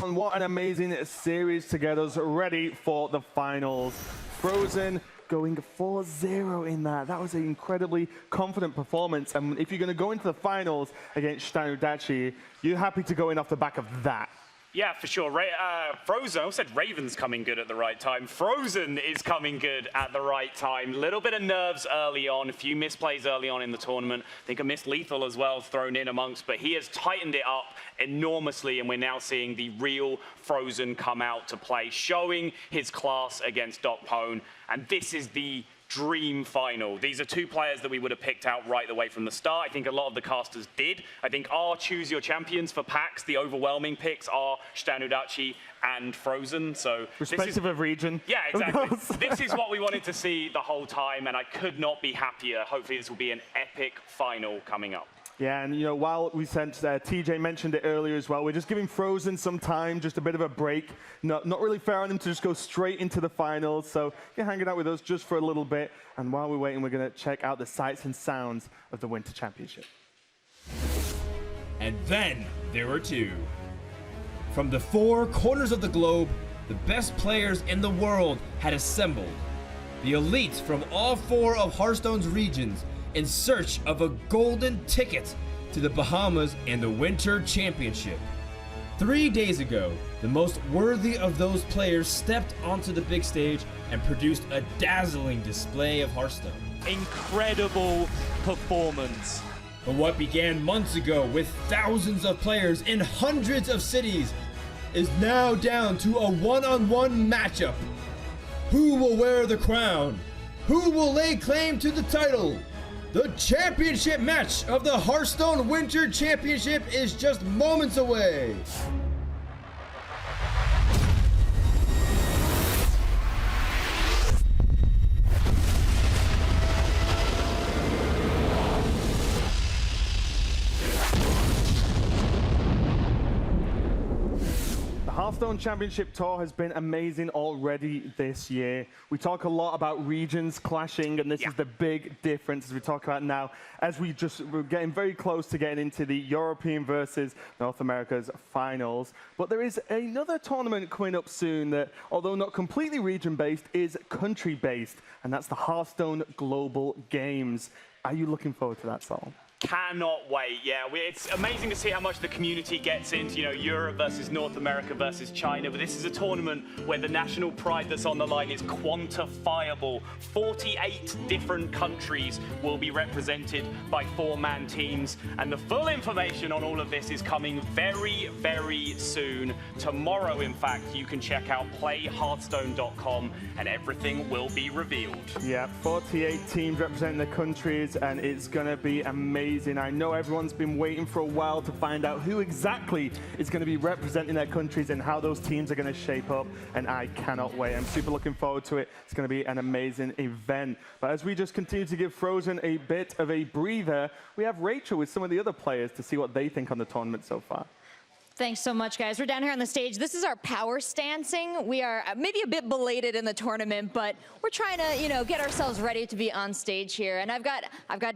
And what an amazing series to get us ready for the finals. fr0zen going 4-0 in that. That was an incredibly confident performance. And if you're going to go into the finals against ShtanUdachi, you're happy to go in off the back of that. Yeah, for sure. fr0zen, I said Raven's coming good at the right time. fr0zen is coming good at the right time. Little bit of nerves early on, a few misplays early on in the tournament. I think a missed lethal as well thrown in amongst, but he has tightened it up enormously, and we're now seeing the real fr0zen come out to play, showing his class against Pwn. And this is the dream final. These are two players that we would have picked out right away from the start. I think a lot of the casters did. I think our choose your champions for packs, the overwhelming picks are ShtanUdachi and fr0zen. So respective of region. Yeah, exactly. This is what we wanted to see the whole time, and I could not be happier. Hopefully this will be an epic final coming up. Yeah, and while we sent, TJ mentioned it earlier as well, we're just giving fr0zen some time, just a bit of a break. Not really fair on them to just go straight into the finals, so you're hanging out with us just for a little bit. And while we're waiting, we're going to check out the sights and sounds of the Winter Championship. And then there were two. From the four corners of the globe, the best players in the world had assembled. The elites from all four of Hearthstone's regions in search of a golden ticket to the Bahamas and the Winter Championship. 3 days ago, the most worthy of those players stepped onto the big stage and produced a dazzling display of Hearthstone. Incredible performance. But what began months ago with thousands of players in hundreds of cities is now down to a one-on-one matchup. Who will wear the crown? Who will lay claim to the title? The championship match of the Hearthstone Winter Championship is just moments away. Hearthstone Championship Tour has been amazing already this year. We talk a lot about regions clashing, and this is the big difference as we talk about now, as we're getting very close to getting into the European versus North America's finals. But there is another tournament coming up soon that, although not completely region-based, is country-based, and that's the Hearthstone Global Games. Are you looking forward to that, Saul? Cannot wait. Yeah, it's amazing to see how much the community gets into, Europe versus North America versus China. But this is a tournament where the national pride that's on the line is quantifiable. 48 different countries will be represented by four-man teams. And the full information on all of this is coming very, very soon. Tomorrow, in fact, you can check out playhearthstone.com and everything will be revealed. Yeah, 48 teams representing the countries, and it's going to be amazing. I know everyone's been waiting for a while to find out who exactly is going to be representing their countries and how those teams are going to shape up, and I cannot wait. I'm super looking forward to it. It's going to be an amazing event. But as we just continue to give fr0zen a bit of a breather, we have Rachel with some of the other players to see what they think on the tournament so far. Thanks so much, guys. We're down here on the stage. This is our power stancing. We are maybe a bit belated in the tournament, but we're trying to, get ourselves ready to be on stage here. And I've got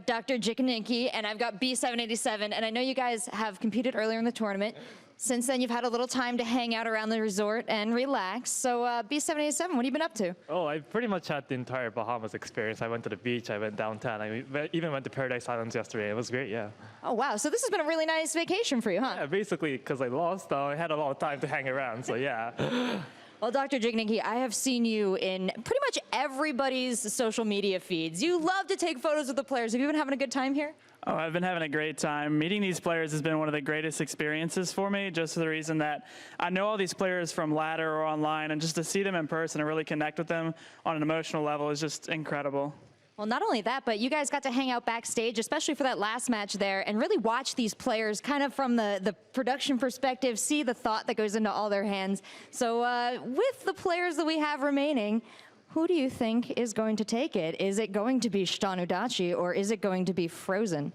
Dr. Jikaninki and I've got B787, and I know you guys have competed earlier in the tournament. Since then, you've had a little time to hang out around the resort and relax. So B787, what have you been up to? Oh, I pretty much had the entire Bahamas experience. I went to the beach, I went downtown, I even went to Paradise Islands yesterday. It was great, yeah. Oh, wow. So this has been a really nice vacation for you, huh? Yeah, basically, because I lost, I had a lot of time to hang around, so yeah. Well, Dr. Jikaninki, I have seen you in pretty much everybody's social media feeds. You love to take photos of the players. Have you been having a good time here? Oh, I've been having a great time. Meeting these players has been one of the greatest experiences for me, just for the reason that I know all these players from ladder or online, and just to see them in person and really connect with them on an emotional level is just incredible. Well, not only that, but you guys got to hang out backstage, especially for that last match there, and really watch these players kind of from the production perspective, see the thought that goes into all their hands. So with the players that we have remaining, who do you think is going to take it? Is it going to be ShtanUdachi, or is it going to be fr0zen?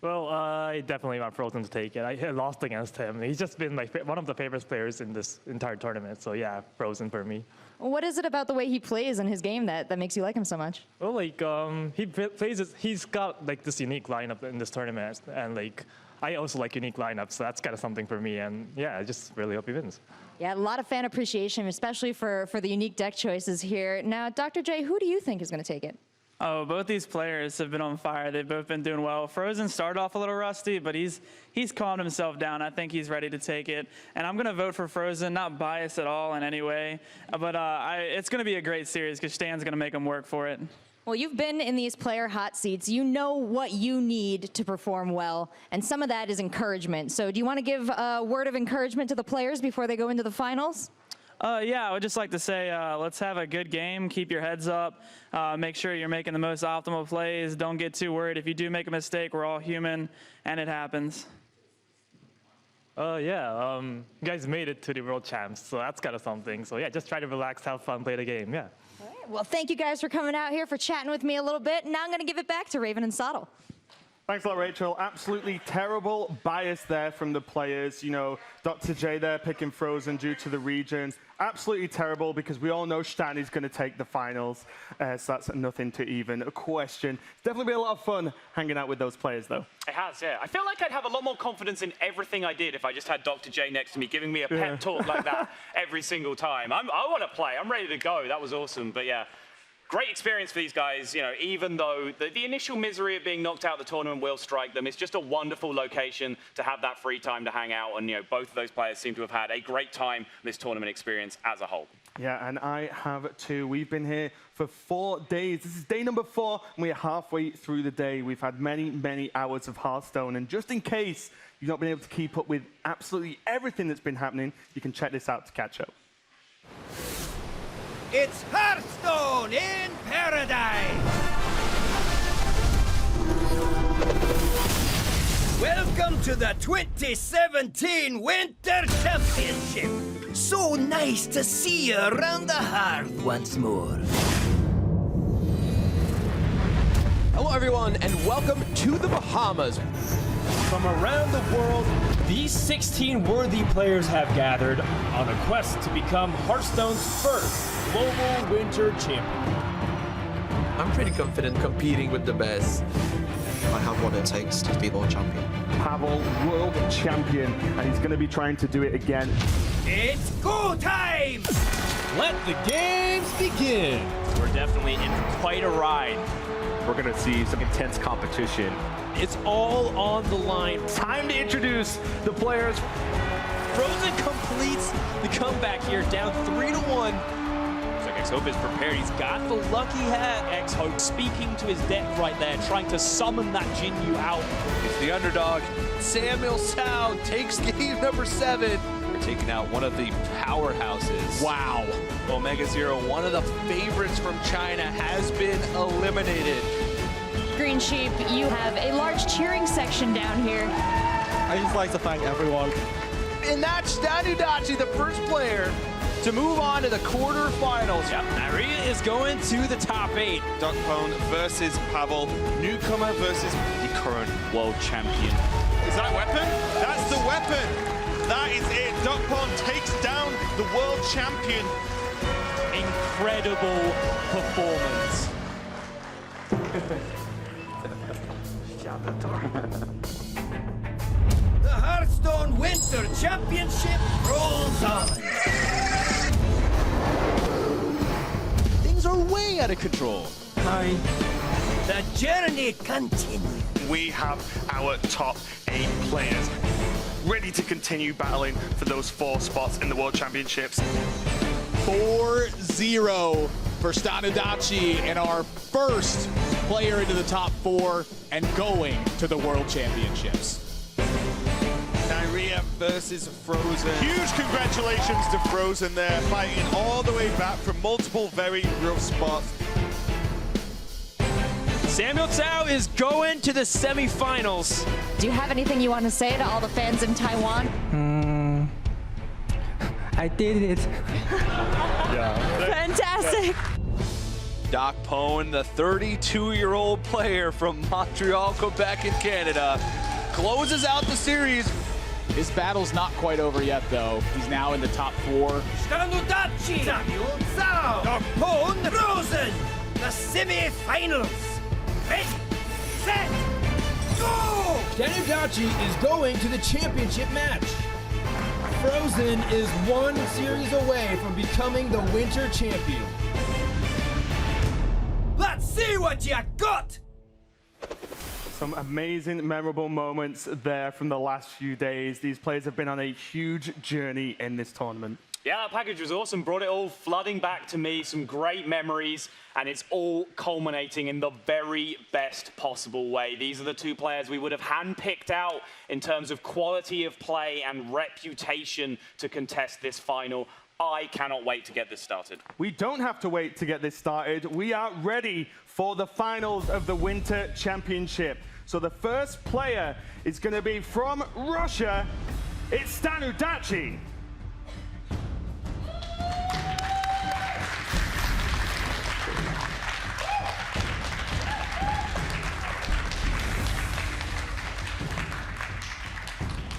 Well, I definitely want fr0zen to take it. I lost against him. He's just been one of the favorite players in this entire tournament. So yeah, fr0zen for me. What is it about the way he plays in his game that makes you like him so much? Well, he's got this unique lineup in this tournament, and I also like unique lineups. So that's kind of something for me. And yeah, I just really hope he wins. Yeah, a lot of fan appreciation, especially for the unique deck choices here. Now, Dr. J, who do you think is going to take it? Oh, both these players have been on fire. They've both been doing well. Frozen started off a little rusty, but he's calmed himself down. I think he's ready to take it. And I'm going to vote for Frozen, not biased at all in any way. But it's going to be a great series because Shtan's going to make him work for it. Well, you've been in these player hot seats. You know what you need to perform well, and some of that is encouragement. So do you want to give a word of encouragement to the players before they go into the finals? Yeah, I would just like to say let's have a good game. Keep your heads up. Make sure you're making the most optimal plays. Don't get too worried. If you do make a mistake, we're all human, and it happens. You guys made it to the World Champs, so that's kind of something. So yeah, just try to relax, have fun, play the game, yeah. All right. Well, thank you guys for coming out here, for chatting with me a little bit. Now I'm going to give it back to Raven and Sottle. Thanks a lot, Rachel. Absolutely terrible bias there from the players. You know, Dr. J there picking Frozen due to the regions. Absolutely terrible because we all know Shtan is going to take the finals. So that's nothing to even question. It's definitely been a lot of fun hanging out with those players, though. It has, yeah. I feel like I'd have a lot more confidence in everything I did if I just had Dr. J next to me giving me a pep talk like that every single time. I want to play. I'm ready to go. That was awesome. But yeah. Great experience for these guys, you know, even though the initial misery of being knocked out of the tournament will strike them. It's just a wonderful location to have that free time to hang out, and, you know, both of those players seem to have had a great time this tournament experience as a whole. Yeah, and I have too. We've been here for 4 days. This is day number 4, and we're halfway through the day. We've had many, many hours of Hearthstone, and just in case you've not been able to keep up with absolutely everything that's been happening, you can check this out to catch up. It's Hearthstone in paradise! Welcome to the 2017 Winter Championship! So nice to see you around the hearth once more. Hello everyone, and welcome to the Bahamas. From around the world, these 16 worthy players have gathered on a quest to become Hearthstone's first global winter champion. I'm pretty confident competing with the best. I have what it takes to be world champion. Pavel, world champion, and he's going to be trying to do it again. It's go time! Let the games begin. We're definitely in quite a ride. We're going to see some intense competition. It's all on the line. Time to introduce the players. fr0zen completes the comeback here, down 3-1. Looks like X-Hope is prepared. He's got the lucky hat. X-Hope speaking to his deck right there, trying to summon that Jinyu out. It's the underdog. Samuel Sow takes game number 7. We're taking out one of the powerhouses. Wow. Omega Zero, one of the favorites from China, has been eliminated. Green Sheep, you have a large cheering section down here. I just like to thank everyone. And that's ShtanUdachi, the first player to move on to the quarterfinals. Yep, Maria is going to the top 8. Duckpone versus Pavel, newcomer versus the current world champion. Is that a weapon? That's the weapon! That is it. Duckpone takes down the world champion. Incredible performance. The Hearthstone Winter Championship rolls on. Things are way out of control. The journey continues. We have our top 8 players ready to continue battling for those 4 spots in the World Championships. 4-0 for ShtanUdachi and our first player into the top 4 and going to the World Championships. Nyria versus fr0zen. Huge congratulations to fr0zen there, fighting all the way back from multiple very rough spots. Samuel Cao is going to the semifinals. Do you have anything you want to say to all the fans in Taiwan? I did it. Fantastic. Duckpone, the 32-year-old player from Montreal, Quebec in Canada, closes out the series. His battle's not quite over yet, though. He's now in the top 4. ShtanUdachi, Samuel Cao, Duckpone, fr0zen, the semi-finals. Ready, set, go! ShtanUdachi is going to the championship match. fr0zen is one series away from becoming the winter champion. Let's see what you got! Some amazing, memorable moments there from the last few days. These players have been on a huge journey in this tournament. Yeah, that package was awesome. Brought it all flooding back to me. Some great memories, and it's all culminating in the very best possible way. These are the two players we would have handpicked out in terms of quality of play and reputation to contest this final. I cannot wait to get this started. We don't have to wait to get this started. We are ready for the finals of the Winter Championship. So the first player is going to be from Russia. It's ShtanUdachi.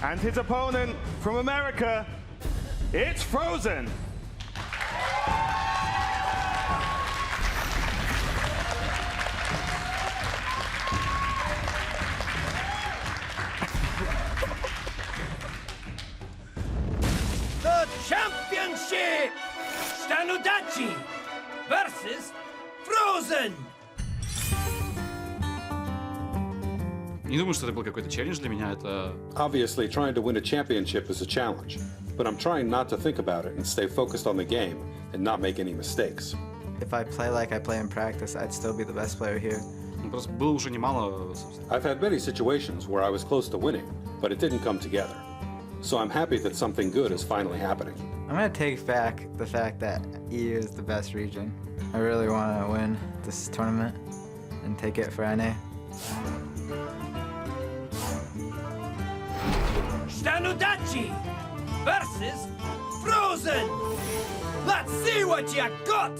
And his opponent from America, it's fr0zen. The championship! ShtanUdachi versus fr0zen! Не думаю, что это был какой-то челлендж для меня. Это Obviously, trying to win a championship is a challenge, but I'm trying not to think about it and stay focused on the game and not make any mistakes. If I play like I play in practice, I'd still be the best player here. просто было уже немало. I've had many situations where I was close to winning, but it didn't come together. So I'm happy that something good is finally happening. I'm gonna take back the fact that EU is the best region. I really want to win this tournament and take it for NA. ShtanUdachi versus fr0zen! Let's see what you got!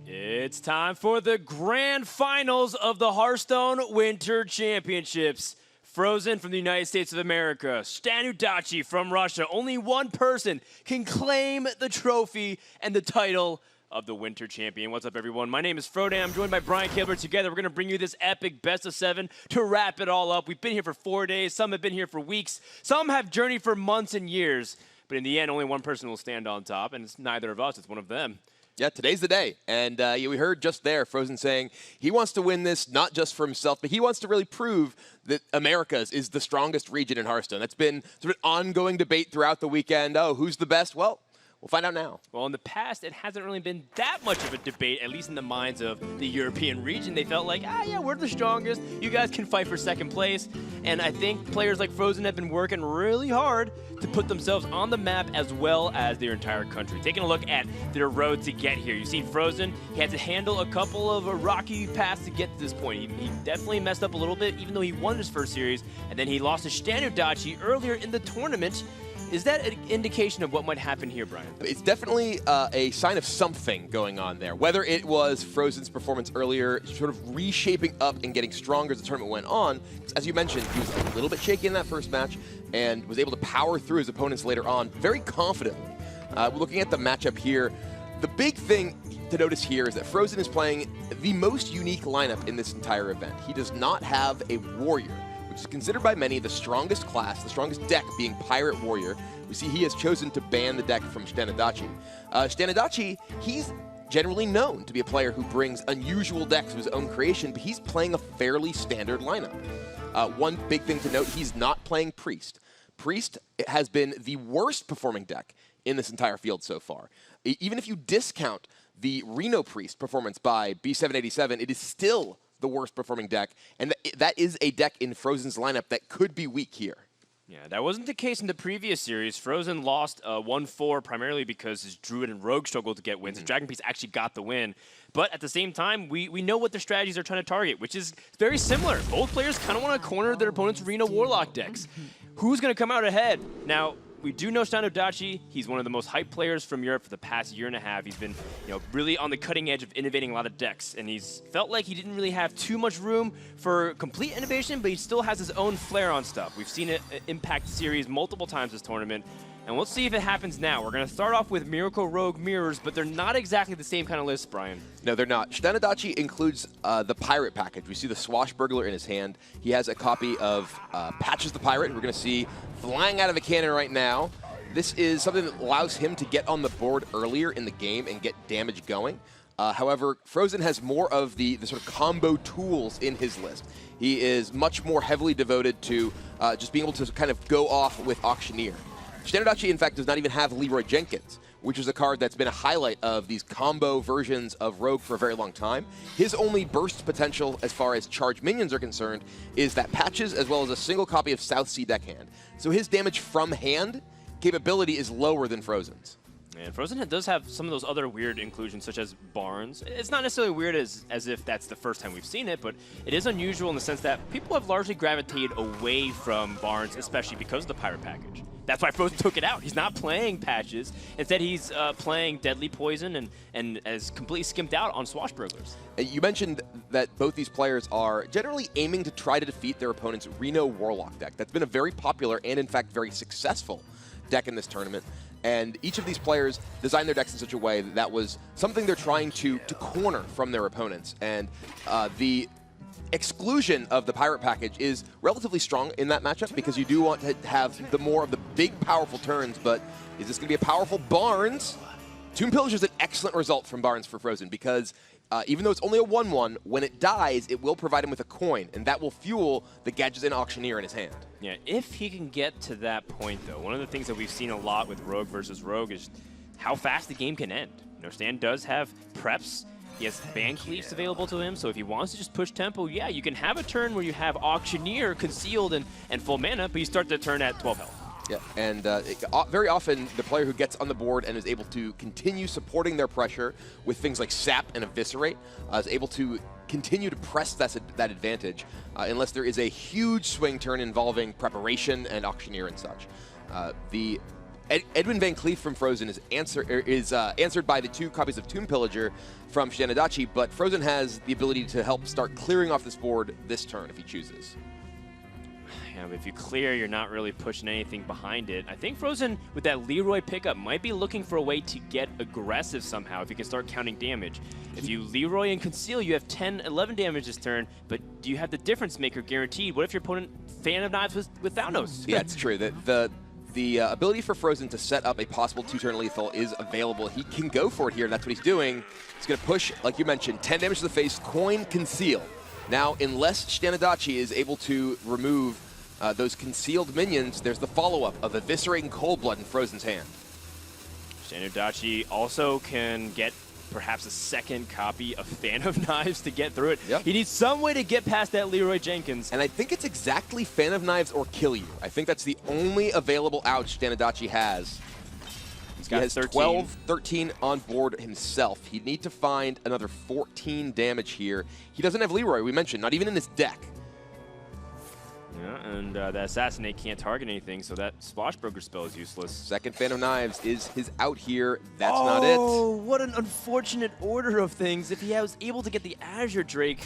It's time for the grand finals of the Hearthstone Winter Championships. fr0zen from the United States of America, ShtanUdachi from Russia. Only one person can claim the trophy and the title of the Winter Champion. What's up, everyone? My name is fr0zen. I'm joined by Brian Kilbert. Together, we're going to bring you this epic best of 7 to wrap it all up. We've been here for 4 days. Some have been here for weeks. Some have journeyed for months and years. But in the end, only one person will stand on top, and it's neither of us. It's one of them. Yeah, today's the day. And we heard just there fr0zen saying he wants to win this not just for himself, but he wants to really prove that Americas is the strongest region in Hearthstone. That's been sort of an ongoing debate throughout the weekend. Oh, who's the best? Well, we'll find out now. Well, in the past, it hasn't really been that much of a debate, at least in the minds of the European region. They felt like, yeah, we're the strongest. You guys can fight for second place. And I think players like fr0zen have been working really hard to put themselves on the map as well as their entire country. Taking a look at their road to get here. You've seen fr0zen. He had to handle a couple of rocky paths to get to this point. He definitely messed up a little bit, even though he won his first series. And then he lost to ShtanUdachi earlier in the tournament. Is that an indication of what might happen here, Brian? It's definitely a sign of something going on there. Whether it was fr0zen's performance earlier, sort of reshaping up and getting stronger as the tournament went on. As you mentioned, he was a little bit shaky in that first match and was able to power through his opponents later on very confidently. Looking at the matchup here, the big thing to notice here is that fr0zen is playing the most unique lineup in this entire event. He does not have a warrior, which is considered by many the strongest class, the strongest deck being Pirate Warrior. We see he has chosen to ban the deck from ShtanUdachi. ShtanUdachi, he's generally known to be a player who brings unusual decks of his own creation, but he's playing a fairly standard lineup. One big thing to note, he's not playing Priest. Priest has been the worst performing deck in this entire field so far. Even if you discount the Reno Priest performance by B787, it is still the worst performing deck, and that is a deck in fr0zen's lineup that could be weak here. Yeah, that wasn't the case in the previous series. fr0zen lost 1-4 primarily because his Druid and Rogue struggled to get wins. His Dragon Priest actually got the win. But at the same time, we know what their strategies are trying to target, which is very similar. Both players kind of want to corner their opponent's Reno Warlock decks. Who's going to come out ahead? Now, we do know ShtanUdachi. He's one of the most hyped players from Europe for the past year and a half. He's been, really on the cutting edge of innovating a lot of decks, and he's felt like he didn't really have too much room for complete innovation, but he still has his own flair on stuff. We've seen it impact series multiple times this tournament. And we'll see if it happens now. We're going to start off with Miracle Rogue Mirrors, but they're not exactly the same kind of list, Brian. No, they're not. ShtanUdachi includes the Pirate package. We see the Swashbuckler in his hand. He has a copy of Patches the Pirate, we're going to see flying out of a cannon right now. This is something that allows him to get on the board earlier in the game and get damage going. However, fr0zen has more of the sort of combo tools in his list. He is much more heavily devoted to just being able to kind of go off with Auctioneer. ShtanUdachi, in fact, does not even have Leroy Jenkins, which is a card that's been a highlight of these combo versions of Rogue for a very long time. His only burst potential as far as charge minions are concerned is that Patches as well as a single copy of South Sea Deckhand. So his damage from hand capability is lower than fr0zen's. And fr0zen does have some of those other weird inclusions, such as Barnes. It's not necessarily weird as if that's the first time we've seen it, but it is unusual in the sense that people have largely gravitated away from Barnes, especially because of the Pirate package. That's why fr0zen took it out. He's not playing Patches. Instead, he's playing Deadly Poison and has completely skimped out on Swashbucklers. You mentioned that both these players are generally aiming to try to defeat their opponent's Reno Warlock deck. That's been a very popular and, in fact, very successful deck in this tournament. And each of these players designed their decks in such a way that that was something they're trying to corner from their opponents. And the exclusion of the Pirate package is relatively strong in that matchup because you do want to have the more of the big, powerful turns. But is this going to be a powerful Barnes? Tomb Pillager is an excellent result from Barnes for fr0zen because even though it's only a 1/1, when it dies, it will provide him with a coin, and that will fuel the Gadgets and Auctioneer in his hand. Yeah, if he can get to that point, though, one of the things that we've seen a lot with Rogue versus Rogue is how fast the game can end. You know, Stan does have preps. He has Ban Cleaves available to him, so if he wants to just push tempo, yeah, you can have a turn where you have Auctioneer concealed and full mana, but you start the turn at 12 health. Yeah, and very often the player who gets on the board and is able to continue supporting their pressure with things like Sap and Eviscerate is able to continue to press that advantage unless there is a huge swing turn involving Preparation and Auctioneer and such. Edwin Van Cleef from fr0zen is answered by the 2 copies of Tomb Pillager from ShtanUdachi, but fr0zen has the ability to help start clearing off this board this turn if he chooses. Yeah, but if you clear, you're not really pushing anything behind it. I think fr0zen, with that Leroy pickup, might be looking for a way to get aggressive somehow if he can start counting damage. If you Leroy and Conceal, you have 10, 11 damage this turn, but do you have the Difference Maker guaranteed? What if your opponent Fan of Knives with Thanos? Yeah, it's true. The ability for fr0zen to set up a possible 2-turn lethal is available. He can go for it here, and that's what he's doing. He's going to push, like you mentioned, 10 damage to the face, coin, Conceal. Now, unless ShtanUdachi is able to remove those concealed minions, there's the follow-up of Eviscerating Cold Blood in fr0zen's hand. ShtanUdachi also can get perhaps a second copy of Fan of Knives to get through it. Yep. He needs some way to get past that Leroy Jenkins. And I think it's exactly Fan of Knives or Kill You. I think that's the only available out ShtanUdachi has. He has 12, 13 on board himself. He'd need to find another 14 damage here. He doesn't have Leroy, we mentioned, not even in his deck. Yeah, and that Assassinate can't target anything, so that Swashbuckler spell is useless. Second Fan of Knives is his out here. That's not it. Oh, what an unfortunate order of things. If he was able to get the Azure Drake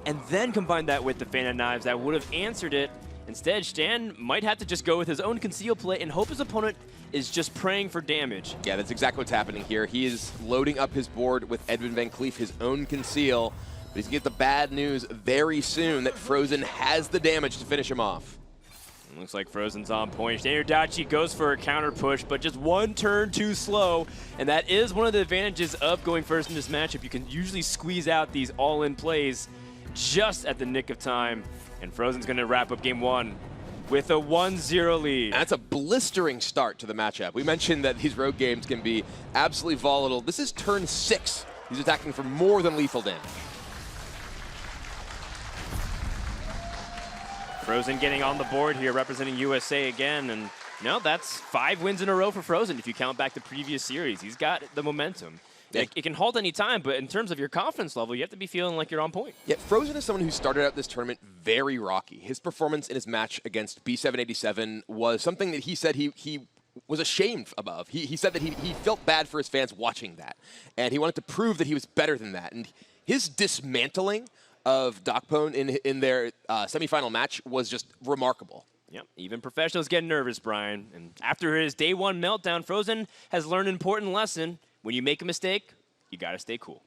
and then combine that with the Fan of Knives, that would have answered it. Instead, Stan might have to just go with his own Conceal play and hope his opponent is just praying for damage. Yeah, that's exactly what's happening here. He is loading up his board with Edwin Van Cleef, his own Conceal. But he's going to get the bad news very soon that fr0zen has the damage to finish him off. Looks like fr0zen's on point. ShtanUdachi goes for a counter push, but just one turn too slow. And that is one of the advantages of going first in this matchup. You can usually squeeze out these all-in plays just at the nick of time. And fr0zen's going to wrap up game 1 with a 1-0 lead. And that's a blistering start to the matchup. We mentioned that these rogue games can be absolutely volatile. This is turn 6. He's attacking for more than lethal damage. fr0zen getting on the board here, representing USA again, and that's 5 wins in a row for fr0zen if you count back the previous series. He's got the momentum. Yeah. It can halt any time, but in terms of your confidence level, you have to be feeling like you're on point. Yeah, fr0zen is someone who started out this tournament very rocky. His performance in his match against B787 was something that he said he was ashamed of. He said that he felt bad for his fans watching that, and he wanted to prove that he was better than that. And his dismantling of Dokpon in their semifinal match was just remarkable. Yep, even professionals get nervous, Brian. And after his day one meltdown, fr0zen has learned an important lesson. When you make a mistake, you gotta stay cool.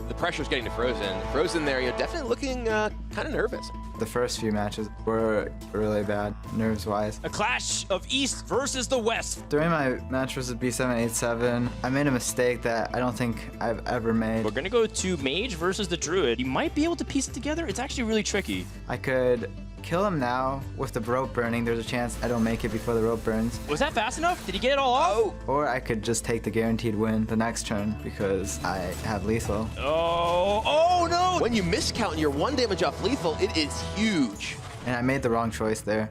The pressure's getting to fr0zen. fr0zen there, you're definitely looking kind of nervous. The first few matches were really bad, nerves-wise. A clash of East versus the West. During my match versus B787, I made a mistake that I don't think I've ever made. We're gonna go to Mage versus the Druid. You might be able to piece it together. It's actually really tricky. I could kill him now with the rope burning. There's a chance I don't make it before the rope burns. Was that fast enough? Did he get it all off? Or I could just take the guaranteed win the next turn because I have lethal. Oh no! When you miscount and you're 1 damage off lethal, it is huge. And I made the wrong choice there.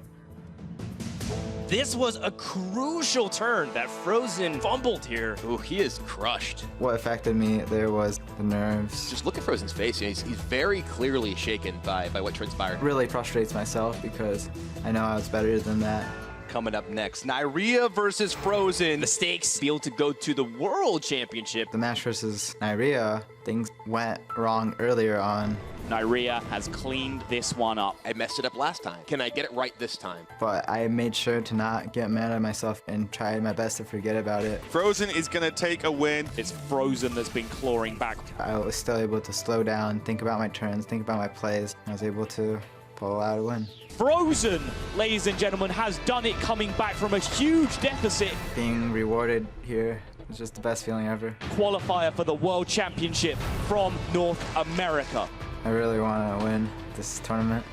This was a crucial turn that fr0zen fumbled here. Ooh, he is crushed. What affected me there was the nerves. Just look at fr0zen's face. You know, he's very clearly shaken by what transpired. Really frustrates myself because I know I was better than that. Coming up next, Nyria versus fr0zen. The stakes be able to go to the World Championship. The match versus Nyria, things went wrong earlier on. Nyria has cleaned this one up. I messed it up last time. Can I get it right this time? But I made sure to not get mad at myself and tried my best to forget about it. fr0zen is going to take a win. It's fr0zen that's been clawing back. I was still able to slow down, think about my turns, think about my plays. I was able to pull out a win. fr0zen, ladies and gentlemen, has done it, coming back from a huge deficit. Being rewarded here is just the best feeling ever. Qualifier for the World Championship from North America. I really want to win this tournament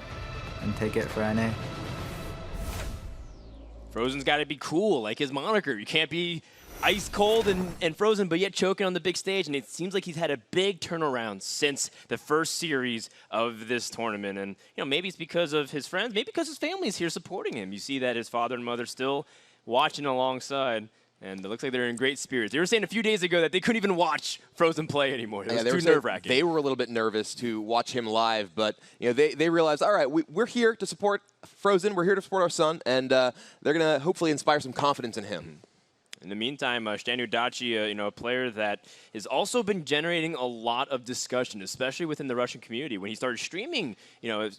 and take it for NA. fr0zen's got to be cool, like his moniker. You can't be ice cold and fr0zen, but yet choking on the big stage. And it seems like he's had a big turnaround since the first series of this tournament. And you know, maybe it's because of his friends, maybe because his family is here supporting him. You see that his father and mother still watching alongside. And it looks like they're in great spirits. They were saying a few days ago that they couldn't even watch fr0zen play anymore. It was too nerve-wracking. They were a little bit nervous to watch him live, but you know, they realized, all right, we're here to support fr0zen. We're here to support our son, and they're going to hopefully inspire some confidence in him. In the meantime, ShtanUdachi, a player that has also been generating a lot of discussion, especially within the Russian community. When he started streaming,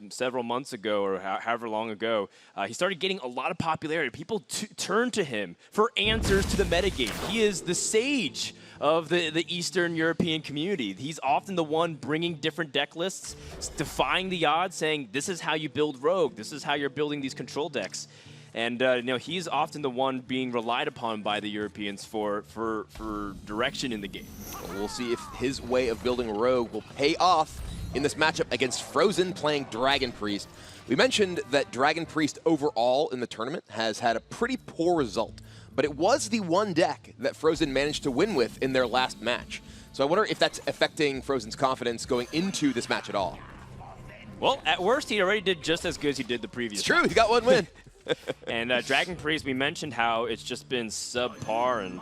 several months ago or however long ago, he started getting a lot of popularity. People turned to him for answers to the metagame. He is the sage of the Eastern European community. He's often the one bringing different deck lists, defying the odds, saying this is how you build Rogue, this is how you're building these control decks. And he's often the one being relied upon by the Europeans for direction in the game. We'll see if his way of building Rogue will pay off in this matchup against fr0zen playing Dragon Priest. We mentioned that Dragon Priest overall in the tournament has had a pretty poor result, but it was the one deck that fr0zen managed to win with in their last match. So I wonder if that's affecting fr0zen's confidence going into this match at all. Well, at worst, he already did just as good as he did the previous It's true, he got one win. And Dragon Priest, we mentioned how it's just been subpar, and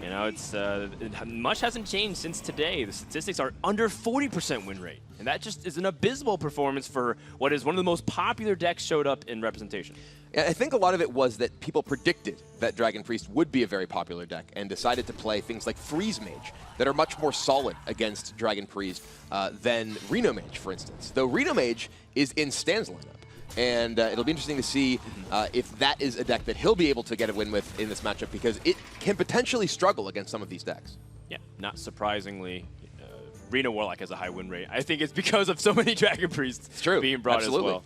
it's much hasn't changed since today. The statistics are under 40% win rate, and that just is an abysmal performance for what is one of the most popular decks showed up in representation. I think a lot of it was that people predicted that Dragon Priest would be a very popular deck and decided to play things like Freeze Mage that are much more solid against Dragon Priest than Reno Mage, for instance. Though Reno Mage is in Stan's lineup. And it'll be interesting to see if that is a deck that he'll be able to get a win with in this matchup, because it can potentially struggle against some of these decks. Yeah, not surprisingly, Reno Warlock has a high win rate. I think it's because of so many Dragon Priests being brought as well.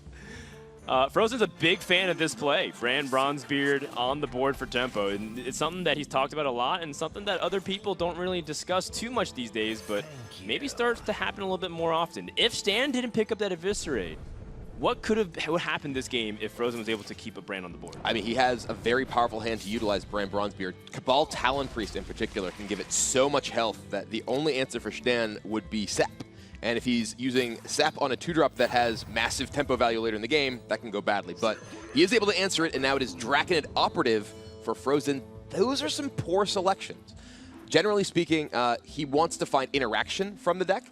fr0zen's a big fan of this play. Fran Bronzebeard on the board for tempo. And it's something that he's talked about a lot and something that other people don't really discuss too much these days, but maybe starts to happen a little bit more often. If Stan didn't pick up that Eviscerate, what happened this game if fr0zen was able to keep a Brand on the board? I mean, he has a very powerful hand to utilize Brand Bronzebeard. Cabal Talon Priest in particular can give it so much health that the only answer for Shtan would be Sap. And if he's using Sap on a 2-drop that has massive tempo value later in the game, that can go badly. But he is able to answer it, and now it is Draconid Operative for fr0zen. Those are some poor selections. Generally speaking, he wants to find interaction from the deck.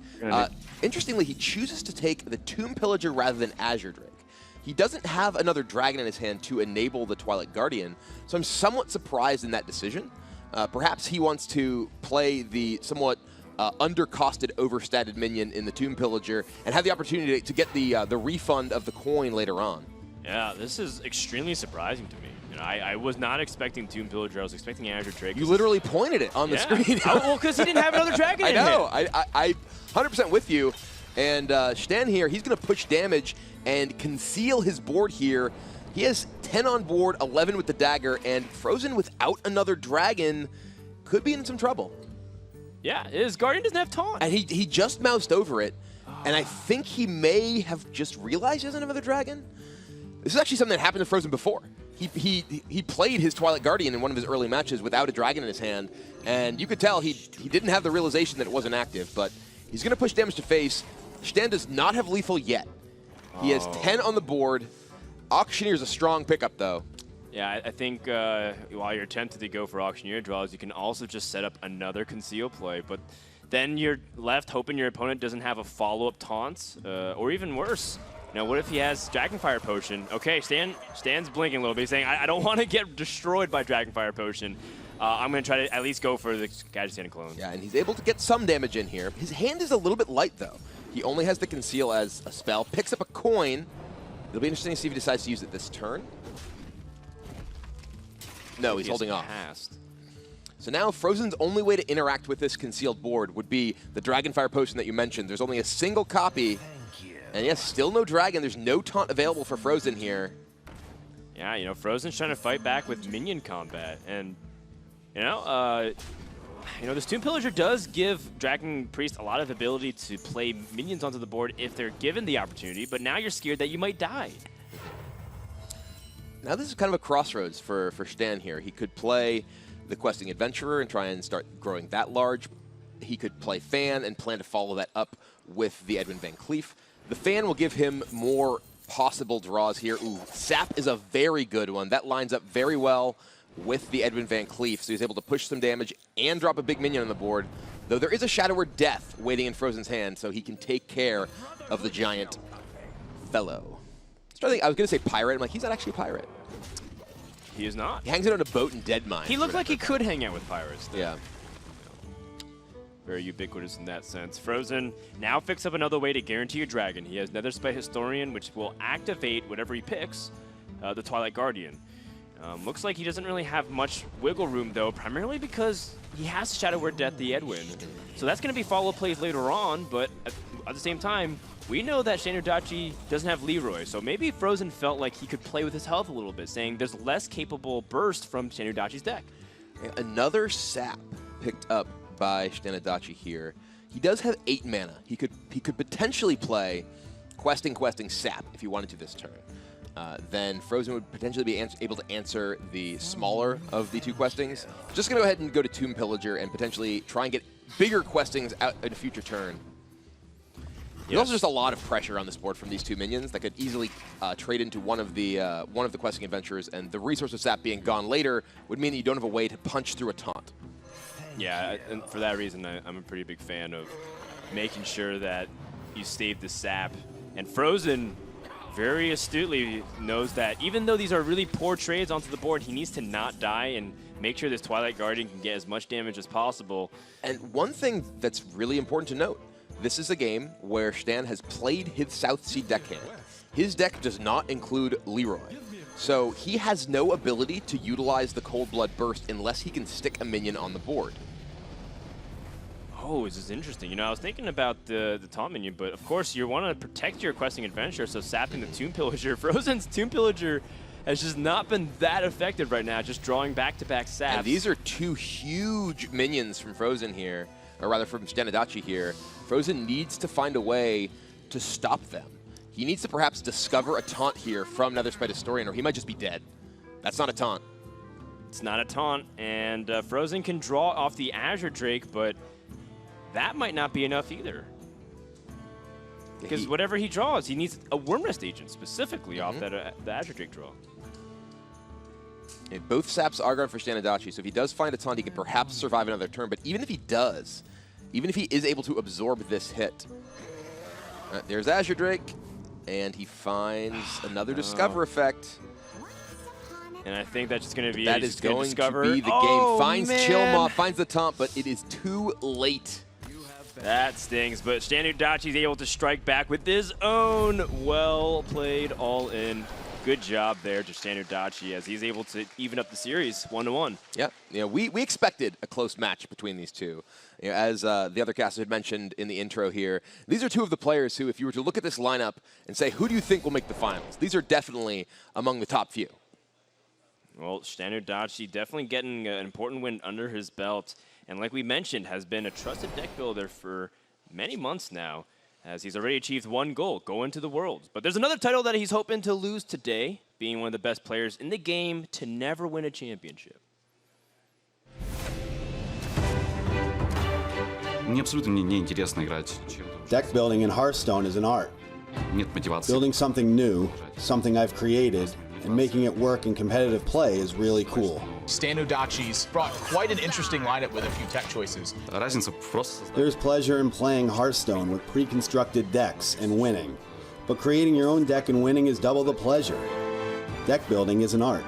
Interestingly, he chooses to take the Tomb Pillager rather than Azure Drake. He doesn't have another dragon in his hand to enable the Twilight Guardian, so I'm somewhat surprised in that decision. Perhaps he wants to play the somewhat undercosted, overstated minion in the Tomb Pillager and have the opportunity to get the refund of the coin later on. Yeah, this is extremely surprising to me. You know, I was not expecting Tomb Pillager. I was expecting Azure Drake. You literally pointed it on the screen. Well, because he didn't have another dragon I in know. him. I 100% with you. And Shtan here, he's going to push damage and conceal his board here. He has 10 on board, 11 with the dagger, and fr0zen without another dragon could be in some trouble. Yeah, his Guardian doesn't have taunt. And he just moused over it, and I think he may have just realized he doesn't have another dragon. This is actually something that happened to fr0zen before. He played his Twilight Guardian in one of his early matches without a dragon in his hand, and you could tell he didn't have the realization that it wasn't active, but he's going to push damage to face. Shtan does not have lethal yet. He has 10 on the board. Auctioneer is a strong pickup, though. Yeah, I think while you're tempted to go for Auctioneer draws, you can also just set up another conceal play, but then you're left hoping your opponent doesn't have a follow-up taunt, or even worse. You know, what if he has Dragonfire Potion? Okay, Stan's blinking a little bit. He's saying, I don't want to get destroyed by Dragonfire Potion. I'm going to try to at least go for the Gadget Stand Clone. Yeah, and he's able to get some damage in here. His hand is a little bit light, though. He only has the Conceal as a spell. Picks up a coin. It'll be interesting to see if he decides to use it this turn. No, he's holding off. So now fr0zen's only way to interact with this concealed board would be the Dragonfire Potion that you mentioned. There's only a single copy. And yes, still no dragon. There's no taunt available for fr0zen here. Yeah, you know, fr0zen's trying to fight back with minion combat. And, you know, this Tomb Pillager does give Dragon Priest a lot of ability to play minions onto the board if they're given the opportunity, but now you're scared that you might die. Now this is kind of a crossroads for Shtan here. He could play the Questing Adventurer and try and start growing that large. He could play Fan and plan to follow that up with the Edwin Van Cleef. The Fan will give him more possible draws here. Ooh, Sap is a very good one. That lines up very well with the Edwin Van Cleef, so he's able to push some damage and drop a big minion on the board, though there is a Shadow Word Death waiting in fr0zen's hand, so he can take care of the giant fellow. I was going to say pirate. I'm like, he's not actually a pirate. He is not. He hangs out on a boat in Dead Mines. He looked like he could hang out with pirates, though. Yeah. Very ubiquitous in that sense. fr0zen now picks up another way to guarantee a dragon. He has Nether Spite Historian, which will activate whatever he picks, the Twilight Guardian. Looks like he doesn't really have much wiggle room, though, primarily because he has Shadow Word Death the Edwin. So that's going to be follow plays later on, but at the same time, we know that ShtanUdachi doesn't have Leroy, so maybe fr0zen felt like he could play with his health a little bit, saying there's less capable burst from ShtanUdachi's deck. Another Sap picked up by ShtanUdachi here. He does have 8 mana. He could potentially play Questing Sap if he wanted to this turn. Then fr0zen would potentially be able to answer the smaller of the 2 Questings. Just going to go ahead and go to Tomb Pillager and potentially try and get bigger Questings out in a future turn. There's also just a lot of pressure on this board from these 2 minions that could easily trade into one of the Questing Adventurers, and the resource of Sap being gone later would mean that you don't have a way to punch through a taunt. Yeah, and for that reason, I'm a pretty big fan of making sure that you save the Sap. And fr0zen very astutely knows that even though these are really poor trades onto the board, he needs to not die and make sure this Twilight Guardian can get as much damage as possible. And one thing that's really important to note, this is a game where Shtan has played his South Sea deckhand. His deck does not include Leroy. So he has no ability to utilize the Cold Blood Burst unless he can stick a minion on the board. Oh, this is interesting. You know, I was thinking about the taunt minion, but of course you want to protect your Questing Adventure, so sapping the Tomb Pillager. fr0zen's Tomb Pillager has just not been that effective right now, just drawing back-to-back saps. And these are 2 huge minions from fr0zen here, or rather from ShtanUdachi here. fr0zen needs to find a way to stop them. He needs to perhaps discover a taunt here from Nether Spite Historian, or he might just be dead. That's not a taunt. It's not a taunt, and fr0zen can draw off the Azure Drake, but that might not be enough either. Because whatever he draws, he needs a Worm Nest Agent specifically off that the Azure Drake draw. And both saps are gone for ShtanUdachi, so if he does find a taunt, he can perhaps survive another turn. But even if he does, even if he is able to absorb this hit, there's Azure Drake, and he finds another Discover effect. And I think that's just going to be that is going discover. to be the game. Finds Chill Moth, finds the taunt, but it is too late. That stings, but ShtanUdachi is able to strike back with his own well-played all-in. Good job there to ShtanUdachi as he's able to even up the series 1-1. Yeah, we expected a close match between these two. As the other caster had mentioned in the intro here, these are two of the players who, if you were to look at this lineup and say, who do you think will make the finals? These are definitely among the top few. Well, ShtanUdachi definitely getting an important win under his belt. And like we mentioned, has been a trusted deck builder for many months now, as he's already achieved one goal, going to the Worlds. But there's another title that he's hoping to lose today, being one of the best players in the game to never win a championship. Мне абсолютно не интересно играть. Deck building in Hearthstone is an art. Нет мотивации. Building something new, something I've created, and making it work in competitive play is really cool. ShtanUdachi's brought quite an interesting lineup with a few tech choices. Разница просто. There's pleasure in playing Hearthstone with pre-constructed decks and winning. But creating your own deck and winning is double the pleasure. Deck building is an art.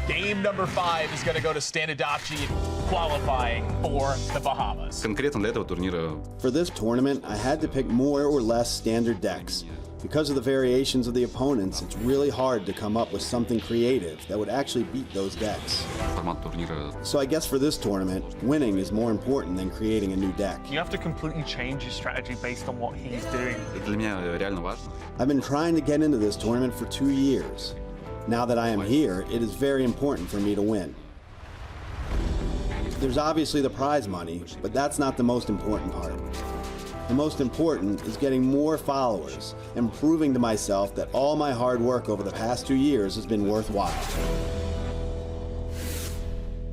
Game number 5 is going to go to ShtanUdachi, qualifying for the Bahamas. Конкретно для этого турнира. For this tournament, I had to pick more or less standard decks. Because of the variations of the opponents, it's really hard to come up with something creative that would actually beat those decks. Формат турнира. So I guess for this tournament, winning is more important than creating a new deck. You have to completely change your strategy based on what he's doing. Для меня реально важно. I've been trying to get into this tournament for 2 years. Now that I am here, it is very important for me to win. There's obviously the prize money, but that's not the most important part. The most important is getting more followers and proving to myself that all my hard work over the past 2 years has been worthwhile.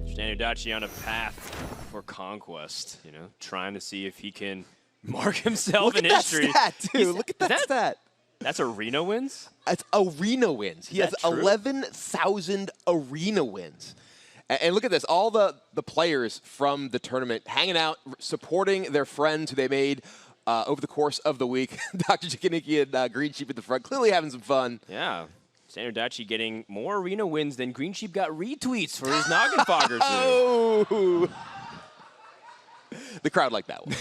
ShtanUdachi on a path for conquest, trying to see if he can mark himself in history. Look at that stat, too. Look at that stat. That's arena wins? It's arena wins. He has 11,000 arena wins. And look at this, all the players from the tournament hanging out, supporting their friends who they made over the course of the week. Dr. Chikiniki and Green Sheep at the front, clearly having some fun. Yeah. ShtanUdachi getting more arena wins than Green Sheep got retweets for his Noggin Foggers. Oh! The crowd liked that one.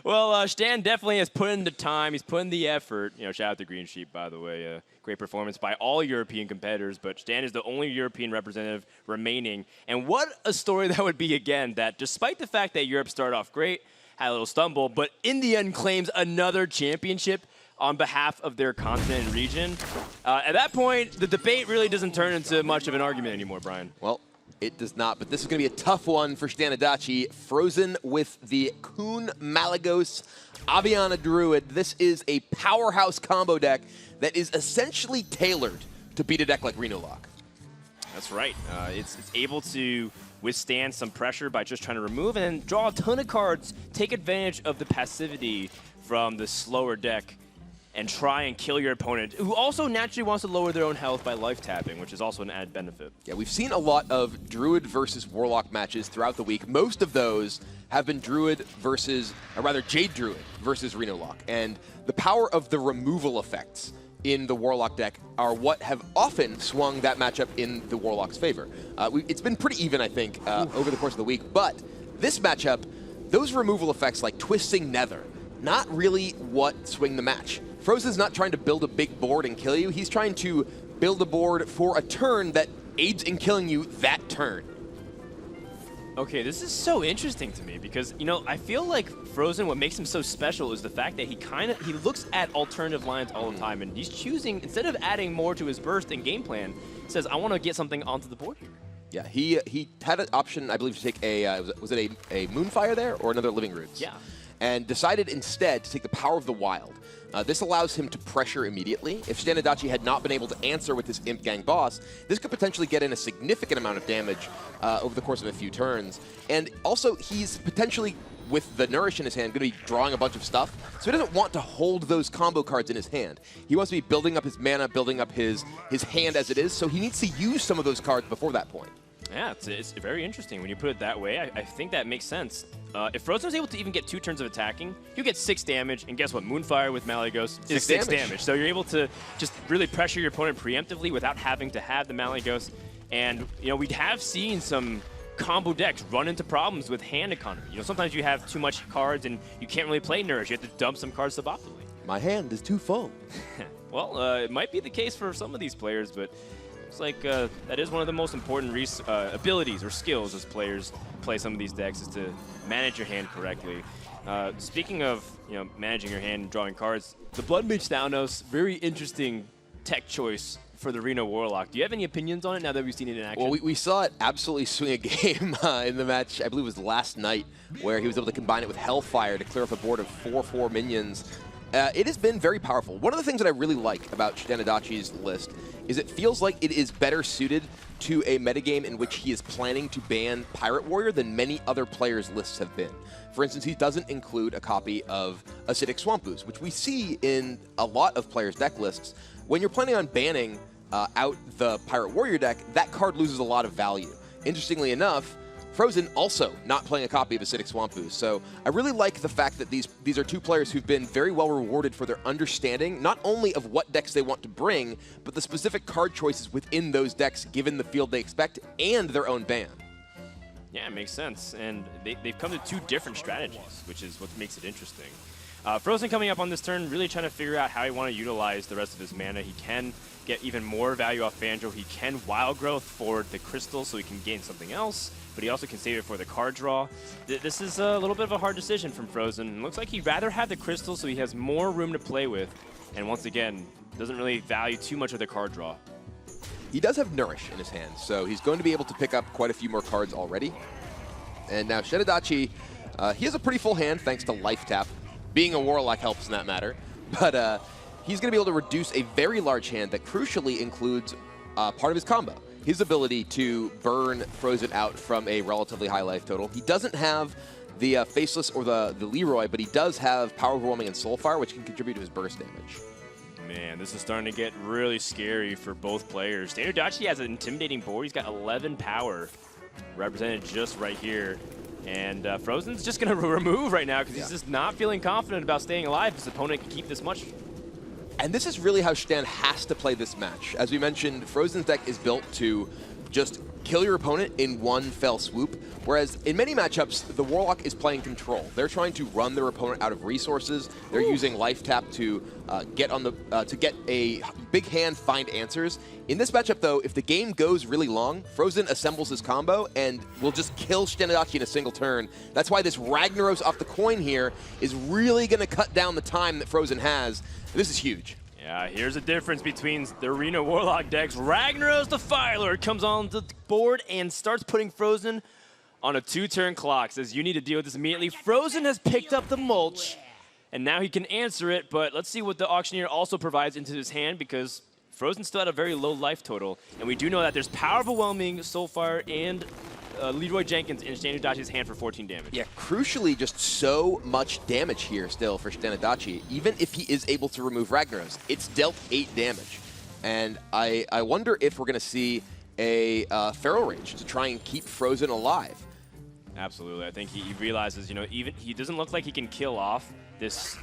Well, Shtan definitely has put in the time. He's put in the effort. Shout out to Green Sheep, by the way. Great performance by all European competitors, but Shtan is the only European representative remaining. And what a story that would be, again, that despite the fact that Europe started off great, had a little stumble, but in the end claims another championship on behalf of their continent and region. At that point, the debate really doesn't turn into much of an argument anymore, Brian. Well, it does not, but this is going to be a tough one for ShtanUdachi. Frozen with the Kun Malygos Aviana Druid. This is a powerhouse combo deck that is essentially tailored to beat a deck like Reno Lock. That's right. It's able to withstand some pressure by just trying to remove and then draw a ton of cards, take advantage of the passivity from the slower deck, and try and kill your opponent, who also naturally wants to lower their own health by life tapping, which is also an added benefit. Yeah, we've seen a lot of Druid versus Warlock matches throughout the week. Most of those have been Druid versus, or rather Jade Druid versus Reno Lock. And the power of the removal effects in the Warlock deck are what have often swung that matchup in the Warlock's favor. It's been pretty even, I think, over the course of the week. But this matchup, those removal effects like Twisting Nether, not really what swing the match. fr0zen's not trying to build a big board and kill you. He's trying to build a board for a turn that aids in killing you that turn. Okay, this is so interesting to me because, I feel like fr0zen, what makes him so special is the fact that he looks at alternative lines all the time, and he's choosing, instead of adding more to his burst and game plan, says, I want to get something onto the board here. Yeah, he had an option, I believe, to take a, was it a Moonfire there or another Living Roots? Yeah. And decided instead to take the Power of the Wild. This allows him to pressure immediately. If ShtanUdachi had not been able to answer with his Imp Gang boss, this could potentially get in a significant amount of damage over the course of a few turns. And also, he's potentially, with the Nourish in his hand, going to be drawing a bunch of stuff. So he doesn't want to hold those combo cards in his hand. He wants to be building up his mana, building up his hand as it is, so he needs to use some of those cards before that point. Yeah, it's very interesting when you put it that way. I think that makes sense. If fr0zen was able to even get 2 turns of attacking, you get 6 damage, and guess what? Moonfire with Malygos is 6 damage. So you're able to just really pressure your opponent preemptively without having to have the Malygos. And, we have seen some combo decks run into problems with hand economy. You know, sometimes you have too much cards and you can't really play Nourish. You have to dump some cards suboptimally. My hand is too full. Well, it might be the case for some of these players, but it's like that is one of the most important abilities or skills as players play some of these decks is to manage your hand correctly. Speaking of managing your hand and drawing cards, the Blood Mage Thanos, very interesting tech choice for the Reno Warlock. Do you have any opinions on it now that we've seen it in action? Well, we saw it absolutely swing a game in the match, I believe it was last night, where he was able to combine it with Hellfire to clear up a board of 4/4 minions. It has been very powerful. One of the things that I really like about ShtanUdachi's list is it feels like it is better suited to a metagame in which he is planning to ban Pirate Warrior than many other players' lists have been. For instance, he doesn't include a copy of Acidic Swamp Ooze, which we see in a lot of players' deck lists. When you're planning on banning out the Pirate Warrior deck, that card loses a lot of value. Interestingly enough, fr0zen also not playing a copy of Acidic Swamp Ooze. So I really like the fact that these are two players who've been very well rewarded for their understanding, not only of what decks they want to bring, but the specific card choices within those decks given the field they expect and their own ban. Yeah, it makes sense. And they've come to two different strategies, which is what makes it interesting. fr0zen coming up on this turn, really trying to figure out how he want to utilize the rest of his mana. He can get even more value off Fandral. He can Wild Growth for the crystal so he can gain something else, but he also can save it for the card draw. This is a little bit of a hard decision from fr0zen. It looks like he'd rather have the crystal so he has more room to play with, and once again, doesn't really value too much of the card draw. He does have Nourish in his hand, so he's going to be able to pick up quite a few more cards already. And now ShtanUdachi, he has a pretty full hand thanks to Life Tap. Being a Warlock helps in that matter, but he's going to be able to reduce a very large hand that crucially includes part of his combo. His ability to burn fr0zen out from a relatively high life total. He doesn't have the Faceless or the Leroy, but he does have Power Overwhelming and Soulfire, which can contribute to his burst damage. Man, this is starting to get really scary for both players. ShtanUdachi has an intimidating board. He's got 11 power represented just right here. And fr0zen's just going to remove right now because he's just not feeling confident about staying alive. His opponent can keep this much. And this is really how Shtan has to play this match. As we mentioned, fr0zen's deck is built to just kill your opponent in one fell swoop, whereas in many matchups, the Warlock is playing control. They're trying to run their opponent out of resources. They're using Life Tap to get a big hand, find answers. In this matchup, though, if the game goes really long, fr0zen assembles his combo and will just kill ShtanUdachi in a single turn. That's why this Ragnaros off the coin here is really going to cut down the time that fr0zen has. This is huge. Yeah, here's a difference between the Arena Warlock decks. Ragnaros the Firelord comes on the board and starts putting fr0zen on a 2-turn clock. Says you need to deal with this immediately. fr0zen has picked up the mulch, and now he can answer it, but let's see what the Auctioneer also provides into his hand because fr0zen still had a very low life total, and we do know that there's Power Overwhelming, Soulfire, and Leroy Jenkins in ShtanUdachi's hand for 14 damage. Yeah, crucially, just so much damage here still for ShtanUdachi. Even if he is able to remove Ragnaros, it's dealt 8 damage. And I wonder if we're going to see a Feral Rage to try and keep fr0zen alive. Absolutely. I think he realizes, even he doesn't look like he can kill off this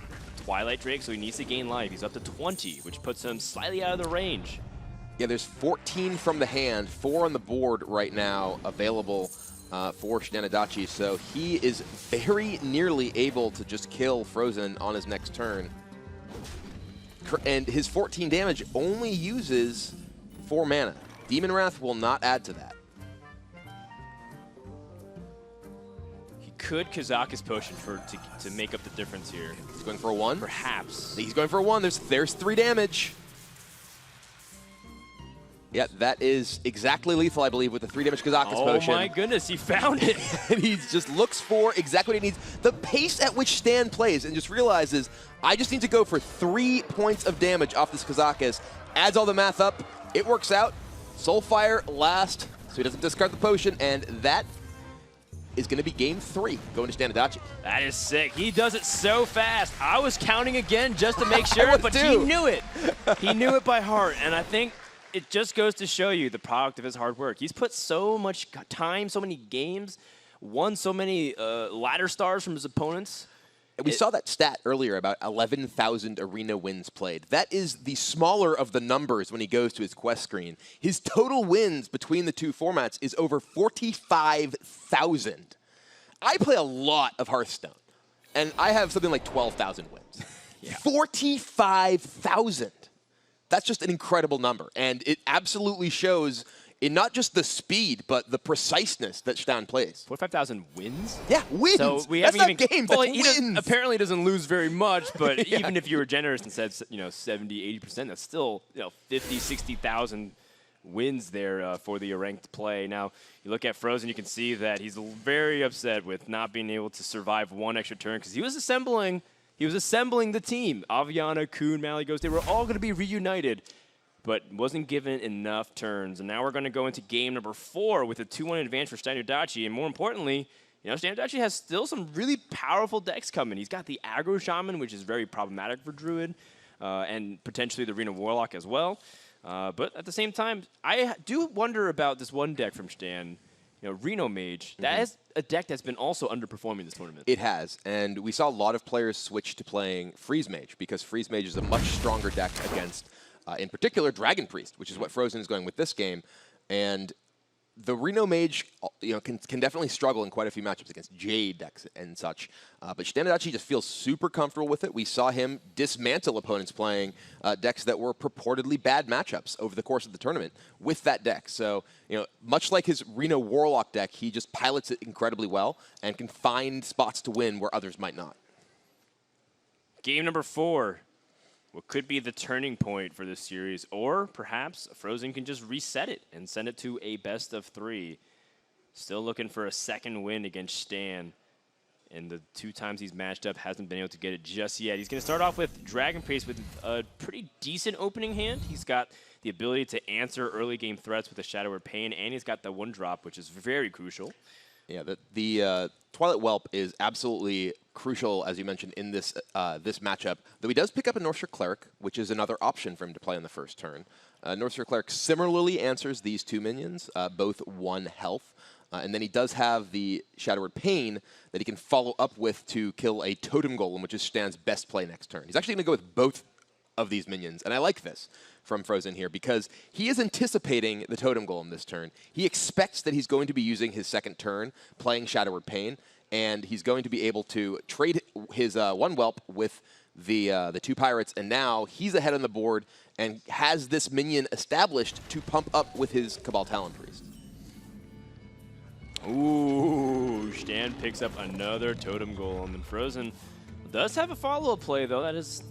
Twilight Drake, so he needs to gain life. He's up to 20, which puts him slightly out of the range. Yeah, there's 14 from the hand, 4 on the board right now available for ShtanUdachi, so he is very nearly able to just kill fr0zen on his next turn. And his 14 damage only uses 4 mana. Demon Wrath will not add to that. He could Kazakus Potion to make up the difference here. He's going for a 1? Perhaps. He's going for a 1. There's 3 damage. Yeah, that is exactly lethal, I believe, with the 3 damage Kazakus Potion. Oh my goodness, he found it. And he just looks for exactly what he needs. The pace at which Stan plays and just realizes, I just need to go for 3 points of damage off this Kazakus. Adds all the math up. It works out. Soulfire last, so he doesn't discard the potion, and that is going to be game 3 going to ShtanUdachi. That is sick. He does it so fast. I was counting again just to make sure, but he knew it. He knew it by heart, and I think it just goes to show you the product of his hard work. He's put so much time, so many games, won so many ladder stars from his opponents. We saw that stat earlier about 11,000 arena wins played. That is the smaller of the numbers when he goes to his quest screen. His total wins between the two formats is over 45,000. I play a lot of Hearthstone, and I have something like 12,000 wins. 45,000. That's just an incredible number, and it absolutely shows in not just the speed, but the preciseness that Shtan plays. 45,000 wins? Yeah, wins. So we that's haven't not even, games, well, that's wins. Apparently doesn't lose very much, but Yeah. even if you were generous and said 70, 80%, that's still 50, 60,000 wins there for the ranked play. Now, you look at fr0zen, you can see that he's very upset with not being able to survive one extra turn because he was assembling the team. Aviana, Kuhn, Malygos, they were all going to be reunited, but wasn't given enough turns. And now we're going to go into game number 4 with a 2-1 advantage for ShtanUdachi. And more importantly, ShtanUdachi has still some really powerful decks coming. He's got the aggro shaman, which is very problematic for Druid, and potentially the Arena Warlock as well. But at the same time, I do wonder about this one deck from Shtan, Reno Mage. That is a deck that's been also underperforming this tournament. It has, and we saw a lot of players switch to playing Freeze Mage because Freeze Mage is a much stronger deck against, in particular, Dragon Priest, which is what fr0zen is going with this game. And the Reno Mage, can definitely struggle in quite a few matchups against Jade decks and such. But ShtanUdachi just feels super comfortable with it. We saw him dismantle opponents playing decks that were purportedly bad matchups over the course of the tournament with that deck. So, much like his Reno Warlock deck, he just pilots it incredibly well and can find spots to win where others might not. Game number 4. What could be the turning point for this series, or perhaps fr0zen can just reset it and send it to a best of 3. Still looking for a second win against Shtan, and the 2 times he's matched up hasn't been able to get it just yet. He's going to start off with Dragon Priest with a pretty decent opening hand. He's got the ability to answer early game threats with a Shadow Word Pain, and he's got the 1-drop, which is very crucial. Yeah, the Twilight Whelp is absolutely crucial, as you mentioned, in this this matchup. Though he does pick up a Northshire Cleric, which is another option for him to play on the first turn. Northshire Cleric similarly answers these 2 minions, both 1 health. And then he does have the Shadow Word Pain that he can follow up with to kill a Totem Golem, which is Shtan's best play next turn. He's actually going to go with both of these minions, and I like this from fr0zen here because he is anticipating the Totem Golem this turn. He expects that he's going to be using his second turn, playing Shadow Word Pain, and he's going to be able to trade his 1 Whelp with the 2 Pirates, and now he's ahead on the board and has this minion established to pump up with his Cabal Talon Priest. Ooh, Shtan picks up another Totem Golem, and fr0zen does have a follow-up play, though. That is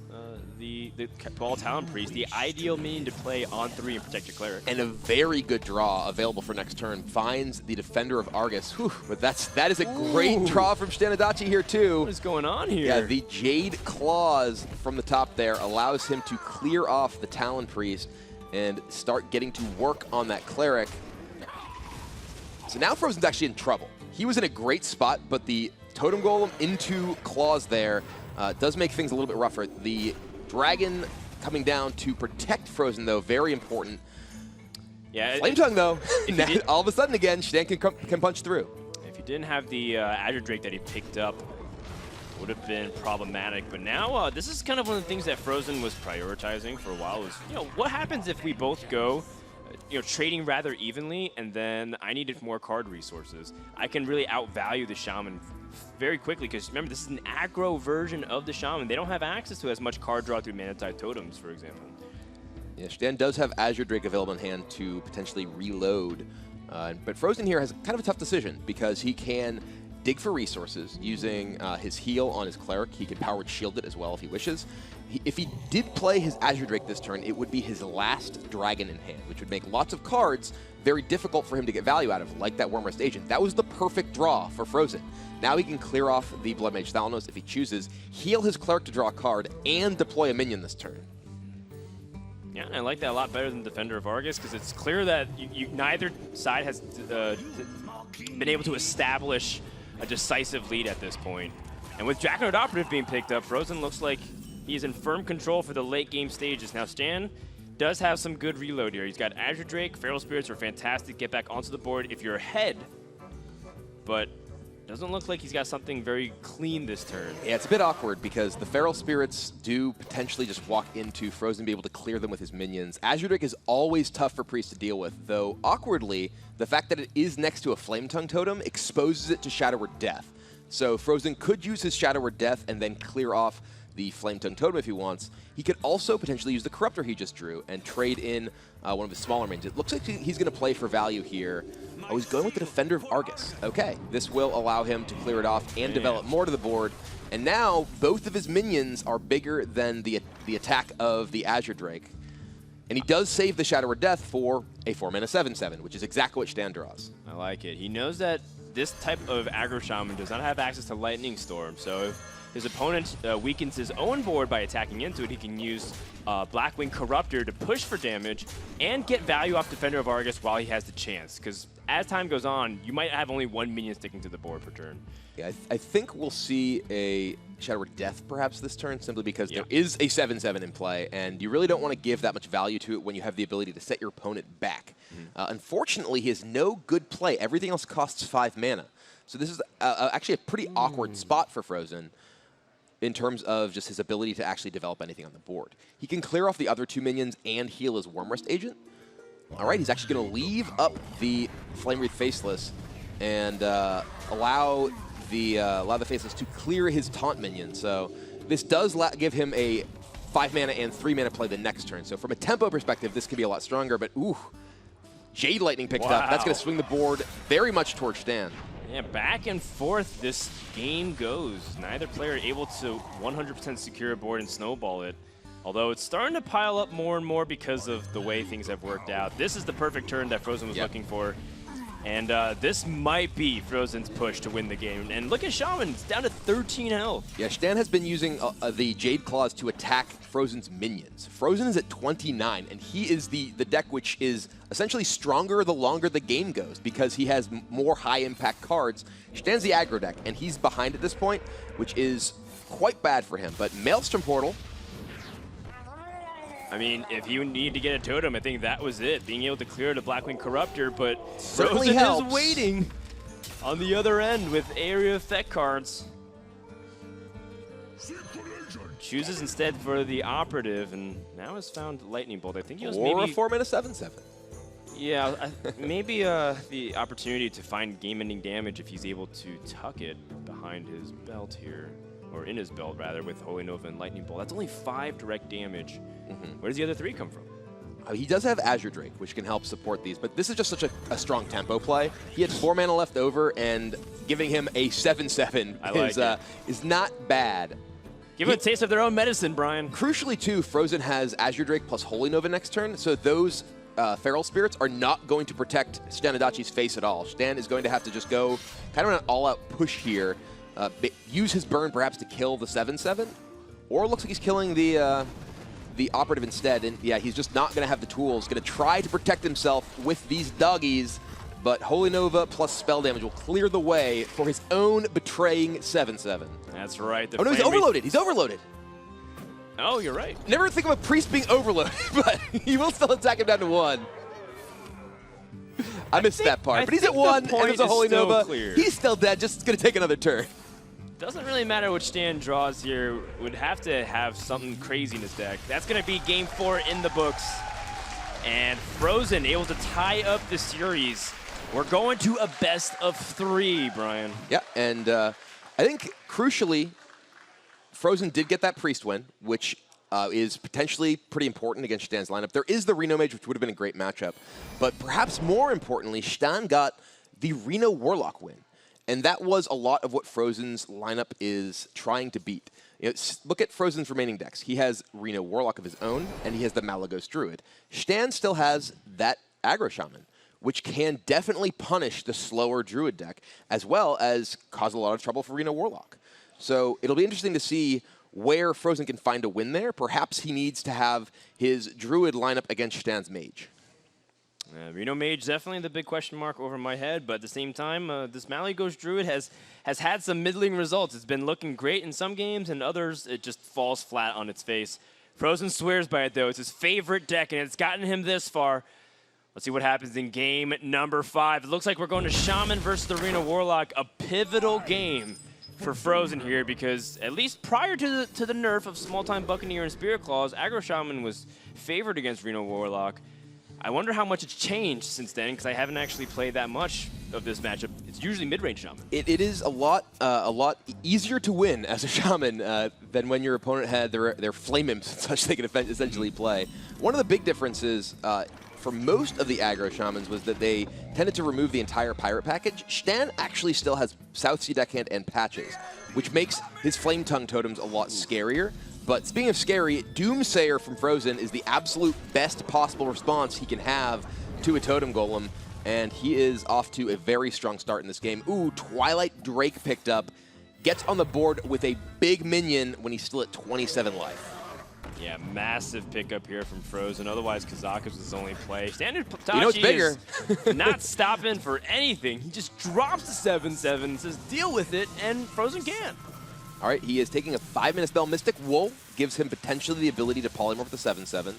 the Cabal Talon Priest, the ideal minion to play on 3 and protect your Cleric. And a very good draw available for next turn. Finds the Defender of Argus. Whew, but that is a great draw from ShtanUdachi here, too. What is going on here? Yeah, the Jade Claws from the top there allows him to clear off the Talon Priest and start getting to work on that Cleric. So now fr0zen's actually in trouble. He was in a great spot, but the Totem Golem into Claws there does make things a little bit rougher. The Dragon coming down to protect fr0zen, though, very important. Yeah, Flame Tongue, though, all of a sudden again, Shtan can punch through. If he didn't have the Azure Drake that he picked up, would have been problematic. But now, this is kind of one of the things that fr0zen was prioritizing for a while. Was what happens if we both go, trading rather evenly, and then I needed more card resources. I can really outvalue the Shaman very quickly, because remember, this is an aggro version of the Shaman. They don't have access to as much card draw through Mana-Tide Totems, for example. Yeah, Shtan does have Azure Drake available in hand to potentially reload, but fr0zen here has kind of a tough decision because he can dig for resources using his heal on his Cleric. He can Power Shield it as well if he wishes. If he did play his Azure Drake this turn, it would be his last Dragon in hand, which would make lots of cards very difficult for him to get value out of, like that Wormrest Agent. That was the perfect draw for fr0zen. Now he can clear off the Blood Mage Thalanos if he chooses, heal his Cleric to draw a card, and deploy a minion this turn. Yeah, I like that a lot better than Defender of Argus, because it's clear that neither side has been able to establish a decisive lead at this point. And with Jackknife Operative being picked up, fr0zen looks like he's in firm control for the late game stages. Now Shtan does have some good reload here. He's got Azure Drake, Feral Spirits are fantastic, get back onto the board if you're ahead, but Doesn't look like he's got something very clean this turn. Yeah, it's a bit awkward because the Feral Spirits do potentially just walk into Fr0zen and be able to clear them with his minions. Azure Drake is always tough for Priest to deal with, though awkwardly, the fact that it is next to a Flame Tongue Totem exposes it to Shadow Word Death. So Fr0zen could use his Shadow Word Death and then clear off the Flame Tongue Totem if he wants. He could also potentially use the Corruptor he just drew and trade in one of his smaller minions. It looks like he's going to play for value here. Oh, he's going with the Defender of Argus. Okay, this will allow him to clear it off and develop more to the board. And now both of his minions are bigger than the attack of the Azure Drake. And he does save the Shadow Word Death for a 4-mana 7/7, which is exactly what Shtan draws. I like it. He knows that this type of aggro shaman does not have access to Lightning Storm, so if his opponent weakens his own board by attacking into it, he can use Blackwing Corruptor to push for damage and get value off Defender of Argus while he has the chance. Because as time goes on, you might have only one minion sticking to the board per turn. Yeah, I think we'll see a Shadow Word Death perhaps this turn, simply because there is a 7/7 in play, and you really don't want to give that much value to it when you have the ability to set your opponent back. Unfortunately, he has no good play. Everything else costs 5 mana. So this is actually a pretty awkward spot for Fr0zen in terms of just his ability to actually develop anything on the board. He can clear off the other 2 minions and heal his Wormrest agent. All right, he's actually going to leave up the Flame Wreath Faceless and allow the Faceless to clear his taunt minion. So this does give him a 5 mana and 3 mana play the next turn. So from a tempo perspective, this could be a lot stronger, but ooh, Jade Lightning picked up. That's going to swing the board very much towards Shtan. Yeah, back and forth this game goes. Neither player able to 100% secure a board and snowball it. Although it's starting to pile up more and more because of the way things have worked out. This is the perfect turn that Fr0zen was looking for. And this might be Fr0zen's push to win the game. And look at Shaman, it's down to 13 health. Yeah, Shtan has been using the Jade Claws to attack Fr0zen's minions. Fr0zen is at 29, and he is the deck which is essentially stronger the longer the game goes because he has more high-impact cards. Shtan's the aggro deck, and he's behind at this point, which is quite bad for him. But Maelstrom Portal... I mean, if you need to get a totem, I think that was it. Being able to clear the Blackwing Corruptor, but Fr0zen is waiting on the other end with area effect cards. Chooses instead for the Operative, and now has found Lightning Bolt. I think he was or maybe... a 4-mana 7/7. Yeah, maybe the opportunity to find game-ending damage if he's able to tuck it behind his belt here. Or in his belt, rather, with Holy Nova and Lightning Bolt. That's only 5 direct damage. Where does the other 3 come from? He does have Azure Drake, which can help support these, but this is just such a strong tempo play. He had 4 mana left over, and giving him a 7/7 is not bad. Give them a taste of their own medicine, Brian. Crucially, too, Fr0zen has Azure Drake plus Holy Nova next turn, so those Feral Spirits are not going to protect ShtanUdachi's face at all. Shtan is going to have to just go kind of an all-out push here, use his burn perhaps to kill the 7/7, or it looks like he's killing the Operative instead. And yeah, he's just not going to have the tools. Going to try to protect himself with these doggies, but Holy Nova plus spell damage will clear the way for his own betraying 7/7. That's right. Oh no, he's overloaded. He's overloaded. Oh, you're right. Never think of a priest being overloaded, but he will still attack him down to 1. I missed that part, but he's at 1, and there's a Holy Nova. Clear. He's still dead, just going to take another turn. Doesn't really matter what Shtan draws here. Would have to have something crazy in his deck. That's going to be game 4 in the books. And Fr0zen able to tie up the series. We're going to a best of 3, Brian. Yeah, and I think crucially, Fr0zen did get that Priest win, which is potentially pretty important against Shtan's lineup. There is the Reno Mage, which would have been a great matchup. But perhaps more importantly, Shtan got the Reno Warlock win. And that was a lot of what Fr0zen's lineup is trying to beat. You know, look at Fr0zen's remaining decks. He has Reno Warlock of his own, and he has the Malagos Druid. Shtan still has that Aggro Shaman, which can definitely punish the slower Druid deck, as well as cause a lot of trouble for Reno Warlock. So it'll be interesting to see where Fr0zen can find a win there. Perhaps he needs to have his Druid lineup against Shtan's Mage. Reno Mage definitely the big question mark over my head, but at the same time, this Malagos Druid has had some middling results. It's been looking great in some games, and others it just falls flat on its face. Fr0zen swears by it, though. It's his favorite deck, and it's gotten him this far. Let's see what happens in game number 5. It looks like we're going to Shaman versus the Reno Warlock, a pivotal game for fr0zen here, because at least prior to the nerf of Small-Time Buccaneer and Spirit Claws, Aggro Shaman was favored against Reno Warlock. I wonder how much it's changed since then, because I haven't actually played that much of this matchup. It's usually mid-range Shaman. It is a lot easier to win as a Shaman than when your opponent had their Flame Imps and such they could essentially play. One of the big differences for most of the aggro Shamans was that they tended to remove the entire Pirate package. Shtan actually still has South Sea Deckhand and Patches, which makes his Flame Tongue totems a lot scarier. But speaking of scary, Doomsayer from fr0zen is the absolute best possible response he can have to a Totem Golem, and he is off to a very strong start in this game. Ooh, Twilight Drake picked up, gets on the board with a big minion when he's still at 27 life. Yeah, massive pickup here from fr0zen. Otherwise, Kazakus was his only play. ShtanUdachi, you know it's bigger. is not stopping for anything. He just drops the 7/7, says deal with it, and fr0zen can. All right, he is taking a 5-minute spell. Mystic Wool gives him potentially the ability to polymorph the 7/7.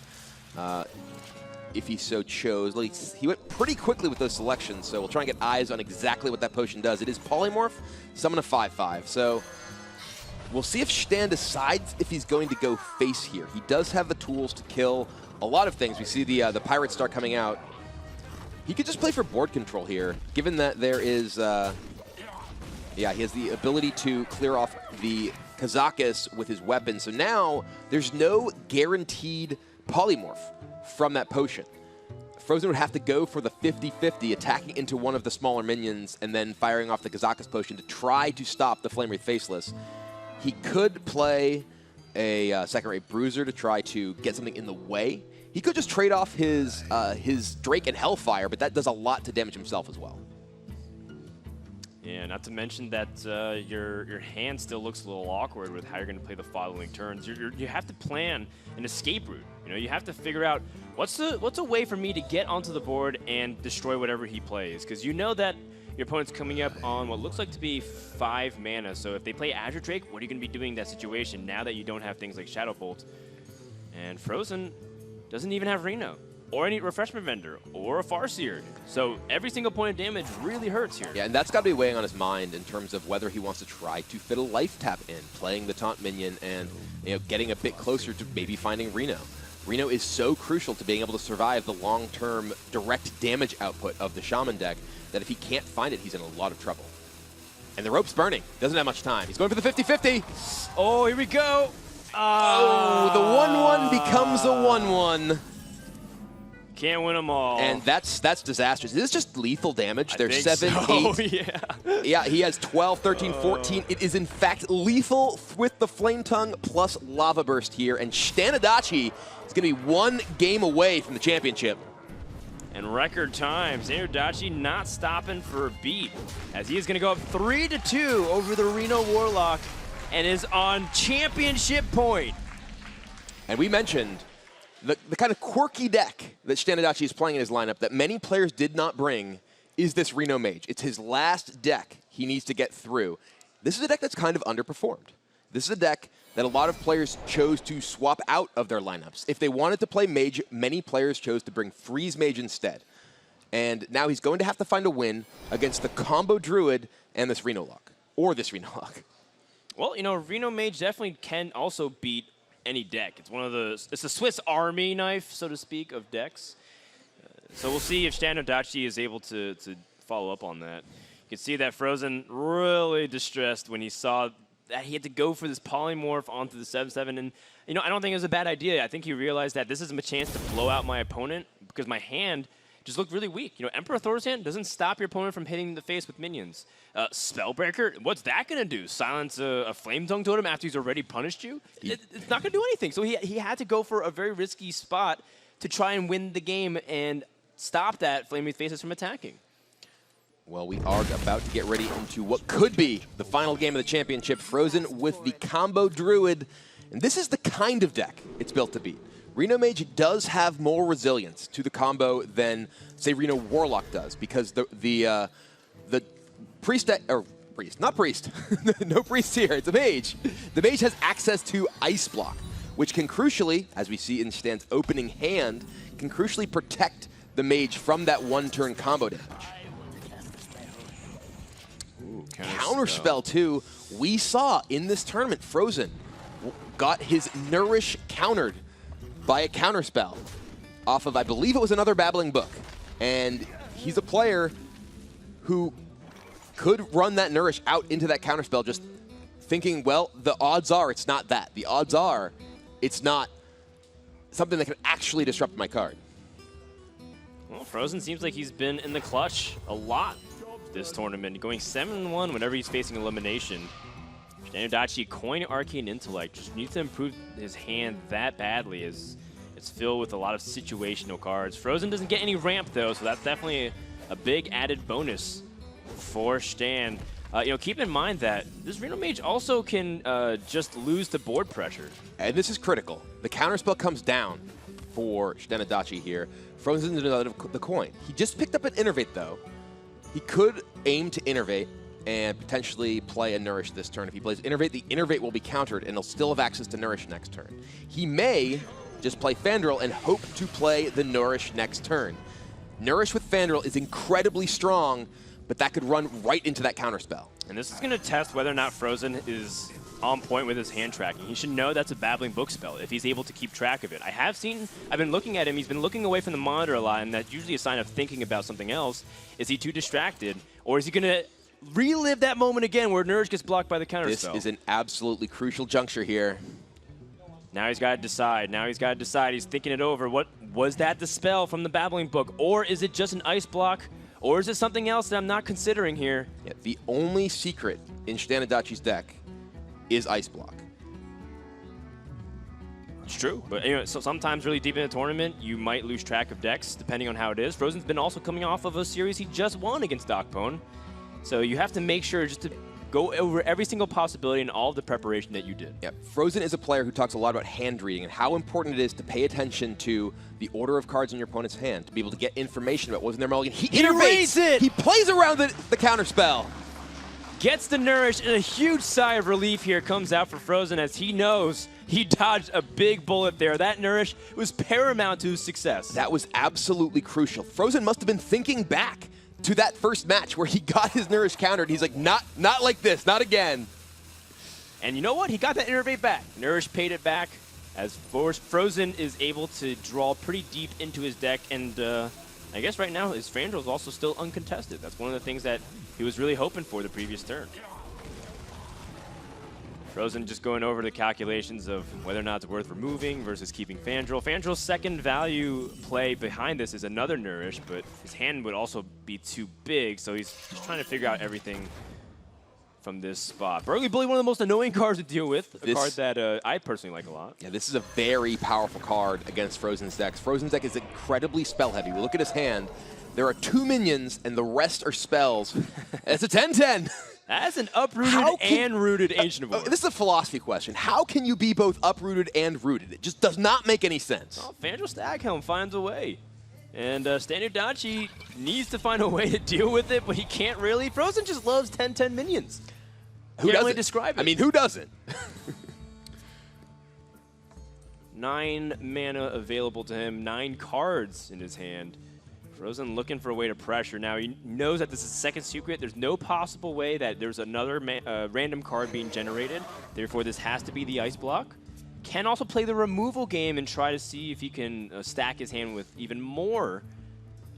If he so chose. He went pretty quickly with those selections, so we'll try and get eyes on exactly what that potion does. It is polymorph, summon a 5/5. So we'll see if Shtan decides if he's going to go face here. He does have the tools to kill a lot of things. We see the Pirate Star coming out. He could just play for board control here, given that there is... yeah, he has the ability to clear off the Kazakus with his weapon. So now there's no guaranteed polymorph from that potion. fr0zen would have to go for the 50-50, attacking into one of the smaller minions and then firing off the Kazakus potion to try to stop the Flame Wraith Faceless. He could play a second-rate Bruiser to try to get something in the way. He could just trade off his Drake and Hellfire, but that does a lot to damage himself as well. Yeah, not to mention that your hand still looks a little awkward with how you're going to play the following turns. You have to plan an escape route. You know, you have to figure out what's a way for me to get onto the board and destroy whatever he plays, because you know that your opponent's coming up on what looks like to be 5 mana. So if they play Azure Drake, what are you going to be doing in that situation now that you don't have things like Shadow Bolt? And fr0zen doesn't even have Reno, or any Refreshment Vendor, or a Farseer. So every single point of damage really hurts here. Yeah, and that's got to be weighing on his mind in terms of whether he wants to try to fit a life tap in, playing the taunt minion and getting a bit closer to maybe finding Reno. Reno is so crucial to being able to survive the long-term direct damage output of the Shaman deck that if he can't find it, he's in a lot of trouble. And the rope's burning. Doesn't have much time. He's going for the 50-50. Oh, here we go. Oh, the 1-1 becomes a 1-1. Can't win them all. And that's disastrous. Is this just lethal damage? There's 7, so. 8. Yeah. Yeah, he has 12, 13, 14. It is, in fact, lethal with the Flame Tongue plus Lava Burst here. And ShtanUdachi is going to be 1 game away from the championship. And record time. ShtanUdachi not stopping for a beat, as he is going to go up 3-2 over the Reno Warlock and is on championship point. And we mentioned the kind of quirky deck that ShtanUdachi is playing in his lineup that many players did not bring is this Reno Mage. It's his last deck he needs to get through. This is a deck that's kind of underperformed. This is a deck that a lot of players chose to swap out of their lineups. If they wanted to play Mage, many players chose to bring Freeze Mage instead. And now he's going to have to find a win against the combo Druid and this Reno Lock, or this Reno Lock. Well, you know, Reno Mage definitely can also beat any deck. It's one of the, it's a Swiss Army knife, so to speak, of decks. So we'll see if ShtanUdachi is able to follow up on that. You can see that fr0zen really distressed when he saw that he had to go for this polymorph onto the 7/7, and you know, I don't think it was a bad idea. I think he realized that this is a chance to blow out my opponent because my hand just looked really weak. You know, Emperor Thor's hand doesn't stop your opponent from hitting the face with minions. Spellbreaker, what's that gonna do? Silence a Flame Tongue totem after he's already punished you? It's not gonna do anything. So he had to go for a very risky spot to try and win the game and stop that Flame Wraith Faceless from attacking. Well, we are about to get ready into what could be the final game of the championship. fr0zen with the combo Druid. And this is the kind of deck it's built to beat. Reno Mage does have more resilience to the combo than, say, Reno Warlock does, because the priest, or priest, not priest, no priest here, it's a mage. The mage has access to Ice Block, which can crucially, as we see in Shtan's opening hand, can crucially protect the mage from that one-turn combo damage. Ooh, Counterspell too. We saw in this tournament, fr0zen got his Nourish countered by a counterspell off of, I believe it was another Babbling Book. And he's a player who could run that Nourish out into that counterspell just thinking, well, the odds are it's not that. The odds are it's not something that can actually disrupt my card. Well, fr0zen seems like he's been in the clutch a lot this tournament, going 7-1 whenever he's facing elimination. ShtanUdachi, Coin Arcane Intellect, just needs to improve his hand that badly as it's filled with a lot of situational cards. fr0zen doesn't get any ramp though, so that's definitely a big added bonus for Shtan. Keep in mind that this Reno Mage also can just lose to board pressure. And this is critical. The counterspell comes down for ShtanUdachi here. fr0zen's another the coin. He just picked up an Innervate though. He could aim to Innervate and potentially play a Nourish this turn. If he plays Innervate, the Innervate will be countered and he'll still have access to Nourish next turn. He may just play Fandral and hope to play the Nourish next turn. Nourish with Fandral is incredibly strong, but that could run right into that counterspell. And this is going to test whether or not fr0zen is on point with his hand tracking. He should know that's a Babbling Book spell if he's able to keep track of it. I've been looking at him, he's been looking away from the monitor a lot, and that's usually a sign of thinking about something else. Is he too distracted, or is he going to relive that moment again where Nourish gets blocked by the counterspell? This is an absolutely crucial juncture here. Now he's got to decide. He's thinking it over. What was that the spell from the Babbling Book, or is it just an ice block? Or is it something else that I'm not considering here? Yeah, the only secret in ShtanUdachi's deck is Ice Block. It's true, but so sometimes really deep in a tournament, you might lose track of decks depending on how it is. fr0zen's been also coming off of a series he just won against Dokpon. So you have to make sure just to go over every single possibility and all of the preparation that you did. Yeah, fr0zen is a player who talks a lot about hand reading and how important it is to pay attention to the order of cards in your opponent's hand, to be able to get information about what's in their mulligan. He innervates it! He plays around the counterspell. Gets the Nourish, and a huge sigh of relief here comes out for fr0zen as he knows he dodged a big bullet there. That Nourish was paramount to his success. That was absolutely crucial. fr0zen must have been thinking back to that first match where he got his Nourish countered. He's like, not like this, not again. And you know what? He got that Innervate back. Nourish paid it back as fr0zen is able to draw pretty deep into his deck, and I guess right now his Fandral is also still uncontested. That's one of the things that he was really hoping for the previous turn. fr0zen just going over the calculations of whether or not it's worth removing versus keeping Fandral. Fandral's second value play behind this is another Nourish, but his hand would also be too big, so he's just trying to figure out everything from this spot. Burgly Bully, one of the most annoying cards to deal with, a card that I personally like a lot. Yeah, this is a very powerful card against fr0zen's decks. fr0zen's deck is incredibly spell heavy. We look at his hand, there are 2 minions and the rest are spells. It's a 10-10. That's an uprooted and rooted Ancient of War. This is a philosophy question. How can you be both uprooted and rooted? It just does not make any sense. Oh, Fandral Staghelm finds a way. And ShtanUdachi needs to find a way to deal with it, but he can't really. fr0zen just loves 10-10 minions. Who Can't doesn't? really describe it. I mean, who doesn't? 9 mana available to him, 9 cards in his hand. fr0zen looking for a way to pressure. Now, he knows that this is second secret. There's no possible way that there's another random card being generated. Therefore, this has to be the Ice Block. Can also play the removal game and try to see if he can stack his hand with even more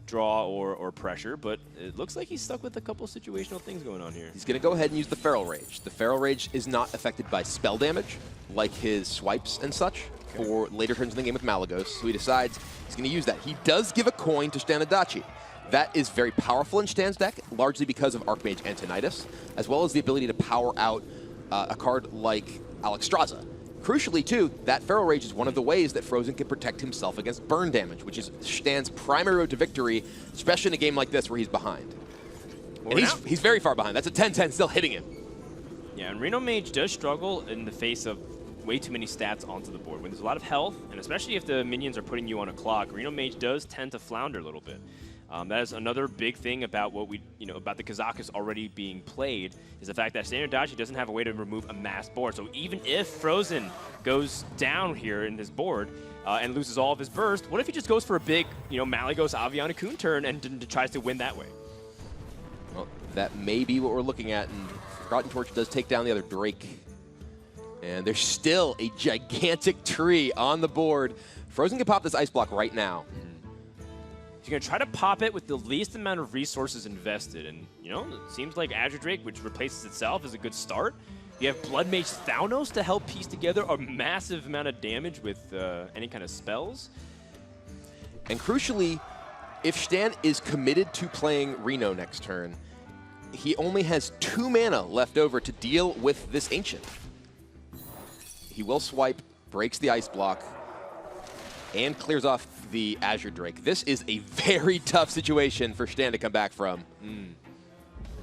draw or pressure, but it looks like he's stuck with a couple situational things going on here. He's going to go ahead and use the Feral Rage. The Feral Rage is not affected by spell damage, like his swipes and such, for later turns in the game with Malagos, so he decides he's going to use that. He does give a coin to ShtanUdachi. That is very powerful in Shtan's deck, largely because of Archmage Antonidas, as well as the ability to power out a card like Alexstrasza. Crucially, too, that Feral Rage is one of the ways that fr0zen can protect himself against burn damage, which is Shtan's primary road to victory, especially in a game like this where he's behind. And he's very far behind. That's a 10-10 still hitting him. Yeah, and Reno Mage does struggle in the face of way too many stats onto the board. When there's a lot of health, and especially if the minions are putting you on a clock, Reno Mage does tend to flounder a little bit. That is another big thing about what about the Kazakus already being played, is the fact that ShtanUdachi doesn't have a way to remove a mass board. So even if fr0zen goes down here in this board, and loses all of his burst. What if he just goes for a big, Malygos Aviana Kun turn and tries to win that way? Well, that may be what we're looking at, and Forgotten Torch does take down the other Drake. And there's still a gigantic tree on the board. Frozen can pop this ice block right now. He's going to try to pop it with the least amount of resources invested. And, it seems like Azure Drake, which replaces itself, is a good start. You have Blood Mage Thanos to help piece together a massive amount of damage with any kind of spells. And crucially, if Shtan is committed to playing Reno next turn, he only has 2 mana left over to deal with this Ancient. He will swipe, breaks the ice block, and clears off the Azure Drake. This is a very tough situation for Shtan to come back from.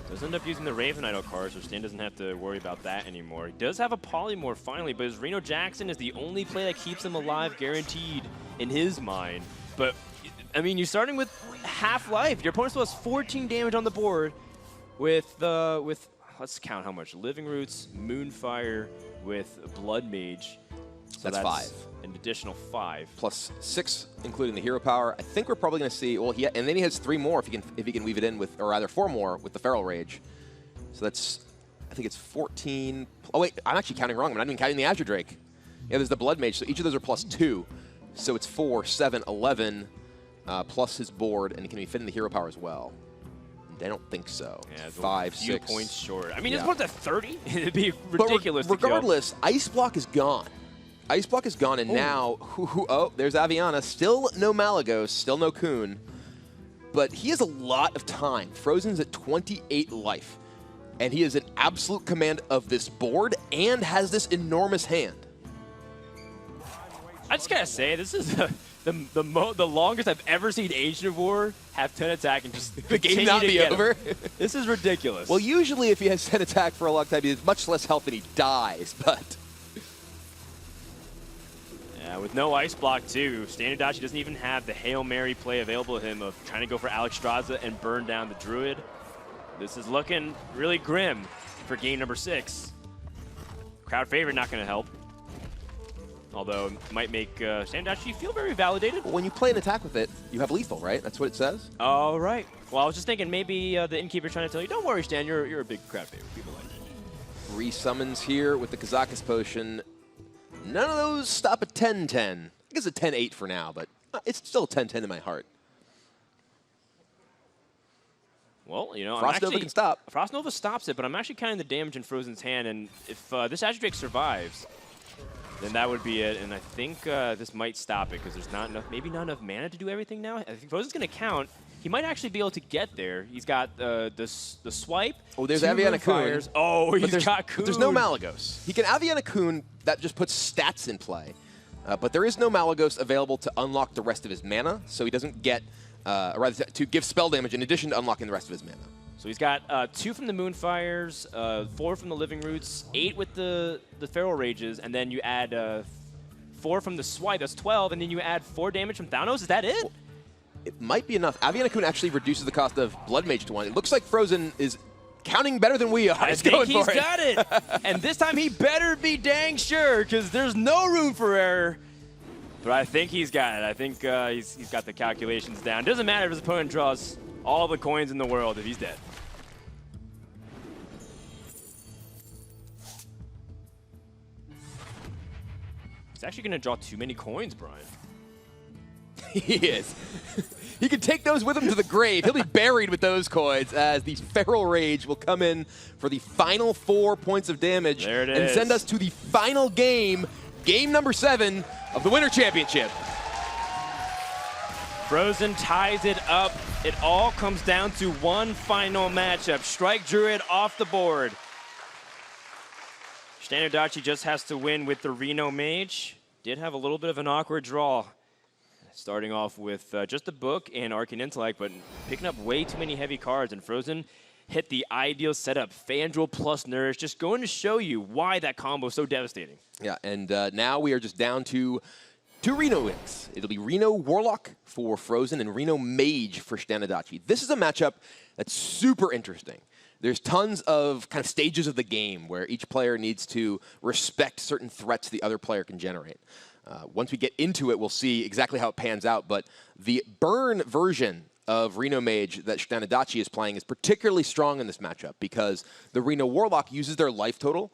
Does end up using the Raven Idol card, so Shtan doesn't have to worry about that anymore. He does have a Polymorph finally, but his Reno Jackson is the only play that keeps him alive, guaranteed in his mind. But, I mean, you're starting with half-life. Your opponent still has 14 damage on the board with let's count how much. Living Roots, Moonfire, with Blood Mage. So that's 5. An additional 5. Plus 6, including the hero power. I think we're probably going to see, well, and then he has 3 more if he can weave it in with, or rather 4 more with the Feral Rage. So that's, I think it's 14. Oh wait, I'm actually counting wrong. I'm not even counting the Azure Drake. Yeah, there's the Blood Mage, so each of those are plus 2. So it's 4, 7, 11, plus his board, and he can be fit in the hero power as well. I don't think so. Yeah, 5, a few 6 points short. I mean, it's worth at 30. It'd be ridiculous. But regardless, Ice Block is gone. Ice Block is gone, and now, there's Aviana. Still no Malygos, still no Kun. But he has a lot of time. Frozen's at 28 life. And he is in absolute command of this board and has this enormous hand. I just gotta say, this is the longest I've ever seen Ancient of War have 10 attack and just the game not be over. This is ridiculous. Well, usually if he has 10 attack for a long time, he has much less health and he dies, but... Yeah, with no ice block too, ShtanUdachi doesn't even have the Hail Mary play available to him of trying to go for Alexstrasza and burn down the Druid. This is looking really grim for game number 6. Crowd favorite not going to help. Although it might make ShtanUdachi feel very validated. When you play an attack with it, you have lethal, right? That's what it says? Oh, right. Well, I was just thinking maybe the Innkeeper trying to tell you, don't worry, Shtan, you're a big crowd favorite. People like it. Resummons here with the Kazakus Potion. None of those stop at 10-10. I guess a 10-8 for now, but it's still 10-10 in my heart. Well, Frost Nova can stop. Frost Nova stops it, but I'm actually counting the damage in Frozen's hand, and if this Azure Drake survives, then that would be it. And I think this might stop it because there's maybe not enough mana to do everything now. I think Frozen's going to count. He might actually be able to get there. He's got the swipe. Oh, there's Aviana Kun. Oh, he's got Kun. But there's no Malygos. He can Aviana Kun. That just puts stats in play. But there is no Malygos available to unlock the rest of his mana, so he doesn't get, rather to give spell damage in addition to unlocking the rest of his mana. So he's got 2 from the Moonfires, 4 from the Living Roots, 8 with the Feral Rages, and then you add 4 from the Swipe, that's 12, and then you add 4 damage from Thanos. Is that it? Well, it might be enough. Aviana Kun actually reduces the cost of Blood Mage to 1. It looks like Frozen is counting better than we are. I think he's got it. And this time he better be dang sure, because there's no room for error. But I think he's got it. I think he's got the calculations down. Doesn't matter if his opponent draws all the coins in the world if he's dead. He's actually going to draw too many coins, Brian. He is. He can take those with him to the grave. He'll be buried with those coins as the Feral Rage will come in for the final 4 points of damage. There it is. And send us to the final game, game number 7 of the Winter Championship. Frozen ties it up. It all comes down to one final matchup. Strike Druid off the board. ShtanUdachi just has to win with the Reno Mage. Did have a little bit of an awkward draw. Starting off with just the book and Arcane Intellect, but picking up way too many heavy cards. And Frozen hit the ideal setup. Fandral plus Nourish, just going to show you why that combo is so devastating. Yeah, and now we are just down to 2 Reno wins. It'll be Reno Warlock for Frozen and Reno Mage for ShtanUdachi. This is a matchup that's super interesting. There's tons of kind of stages of the game where each player needs to respect certain threats the other player can generate. Once we get into it, we'll see exactly how it pans out. But the burn version of Reno Mage that ShtanUdachi is playing is particularly strong in this matchup because the Reno Warlock uses their life total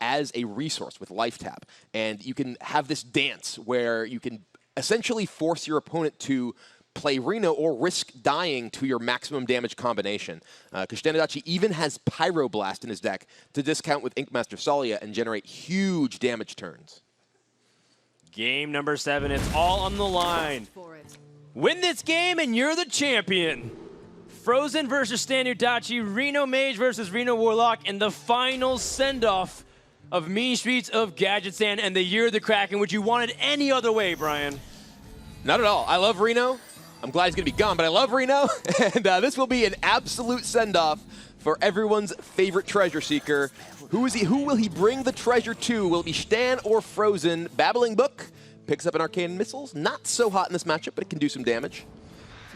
as a resource with life tap. And you can have this dance where you can essentially force your opponent to play Reno or risk dying to your maximum damage combination. Because ShtanUdachi even has Pyroblast in his deck to discount with Inkmaster Salia and generate huge damage turns. Game number 7, it's all on the line. Win this game and you're the champion. fr0zen versus ShtanUdachi, Reno Mage versus Reno Warlock, and the final send-off of Mean Streets of Gadgetzan and the Year of the Kraken. Would you want it any other way, Brian? Not at all. I love Reno. I'm glad he's going to be gone, but I love Reno. And this will be an absolute send-off for everyone's favorite treasure seeker. Who is he? Who will he bring the treasure to? Will it be Shtan or fr0zen? Babbling Book picks up an Arcane Missiles. Not so hot in this matchup, but it can do some damage.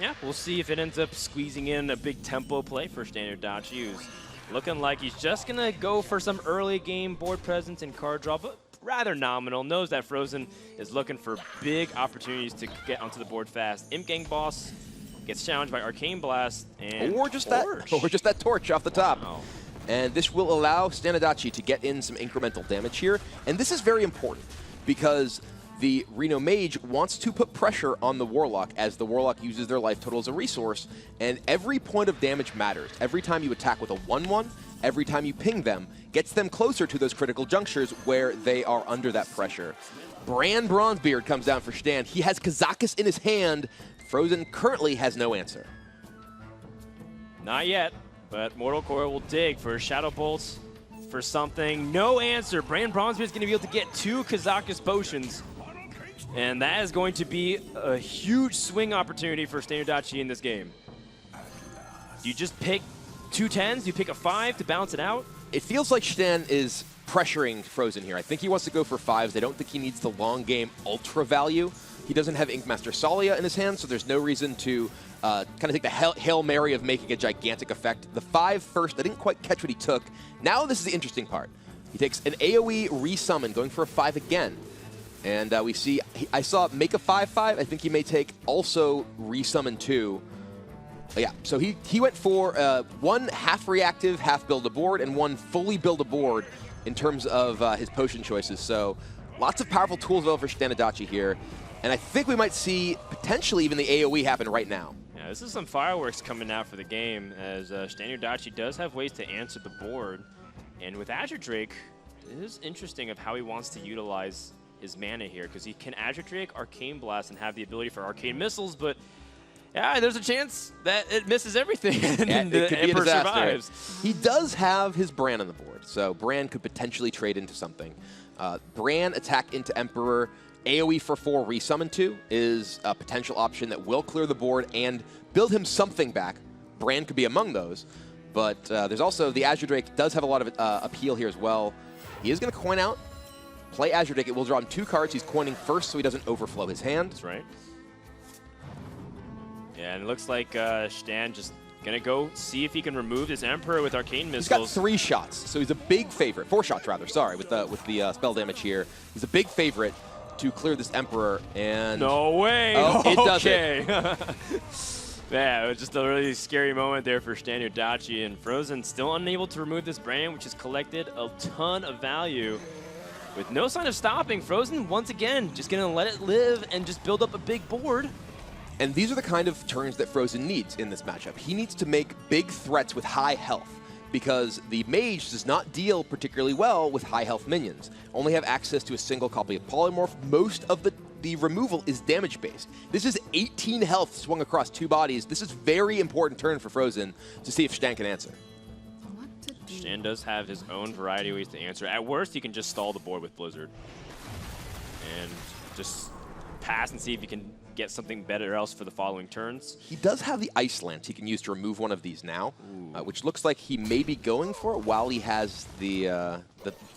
Yeah, we'll see if it ends up squeezing in a big tempo play for ShtanUdachi, who's looking like he's just going to go for some early game board presence and card draw, but rather nominal. Knows that fr0zen is looking for big opportunities to get onto the board fast. Imp Gang Boss gets challenged by Arcane Blast and or just that torch off the top. Oh. And this will allow ShtanUdachi to get in some incremental damage here. And this is very important because the Reno Mage wants to put pressure on the Warlock as the Warlock uses their life total as a resource. And every point of damage matters. Every time you attack with a 1-1, every time you ping them, gets them closer to those critical junctures where they are under that pressure. Bran Bronzebeard comes down for Shtan. He has Kazakus in his hand. fr0zen currently has no answer. Not yet, but Mortal Coil will dig for Shadow Bolts for something. No answer. Bran Bronzebeard is going to be able to get 2 Kazakus potions. And that is going to be a huge swing opportunity for ShtanUdachi in this game. Do you just pick 2 10s? Do you pick a 5 to balance it out? It feels like Shtan is pressuring fr0zen here. I think he wants to go for 5s. I don't think he needs the long game ultra value. He doesn't have Inkmaster Salia in his hand, so there's no reason to kind of take the Hail Mary of making a gigantic effect. The 5 first, I didn't quite catch what he took. Now this is the interesting part. He takes an AoE resummon, going for a 5 again. And we see, I saw make a 5-5. I think he may take also resummon 2. Yeah, so he went for 1 half reactive, half build a board, and 1 fully build a board in terms of his potion choices. So lots of powerful tools available for ShtanUdachi here. And I think we might see potentially even the AoE happen right now. Yeah, this is some fireworks coming out for the game, as ShtanUdachi does have ways to answer the board. And with Azure Drake, it is interesting of how he wants to utilize his mana here, because he can Azure Drake, Arcane Blast, and have the ability for Arcane Missiles, but yeah, there's a chance that it misses everything and the Emperor survives. He does have his Bran on the board, so Bran could potentially trade into something. Bran attack into Emperor, AoE for 4, resummon 2 is a potential option that will clear the board and build him something back. Bran could be among those, but there's also the Azure Drake does have a lot of appeal here as well. He is going to coin out, play Azure Drake. It will draw him 2 cards. He's coining first so he doesn't overflow his hand. That's right. Yeah, and it looks like Shtan just going to go see if he can remove this Emperor with Arcane Missiles. He's got 3 shots, so he's a big favorite. 4 shots, rather, sorry, with the spell damage here. He's a big favorite to clear this Emperor, and... No way! Oh, it doesn't. Yeah, it was just a really scary moment there for ShtanUdachi, and fr0zen still unable to remove this Bran, which has collected a ton of value. With no sign of stopping, fr0zen, once again, just going to let it live and just build up a big board. And these are the kind of turns that fr0zen needs in this matchup. He needs to make big threats with high health, because the Mage does not deal particularly well with high health minions. Only have access to a single copy of Polymorph. Most of the removal is damage-based. This is 18 health swung across 2 bodies. This is very important turn for fr0zen to see if Shtan can answer. Shtan does have his own variety of ways to answer. At worst, he can just stall the board with Blizzard and just pass and see if he can get something better else for the following turns. He does have the Ice Lance he can use to remove one of these now, which looks like he may be going for it while he has the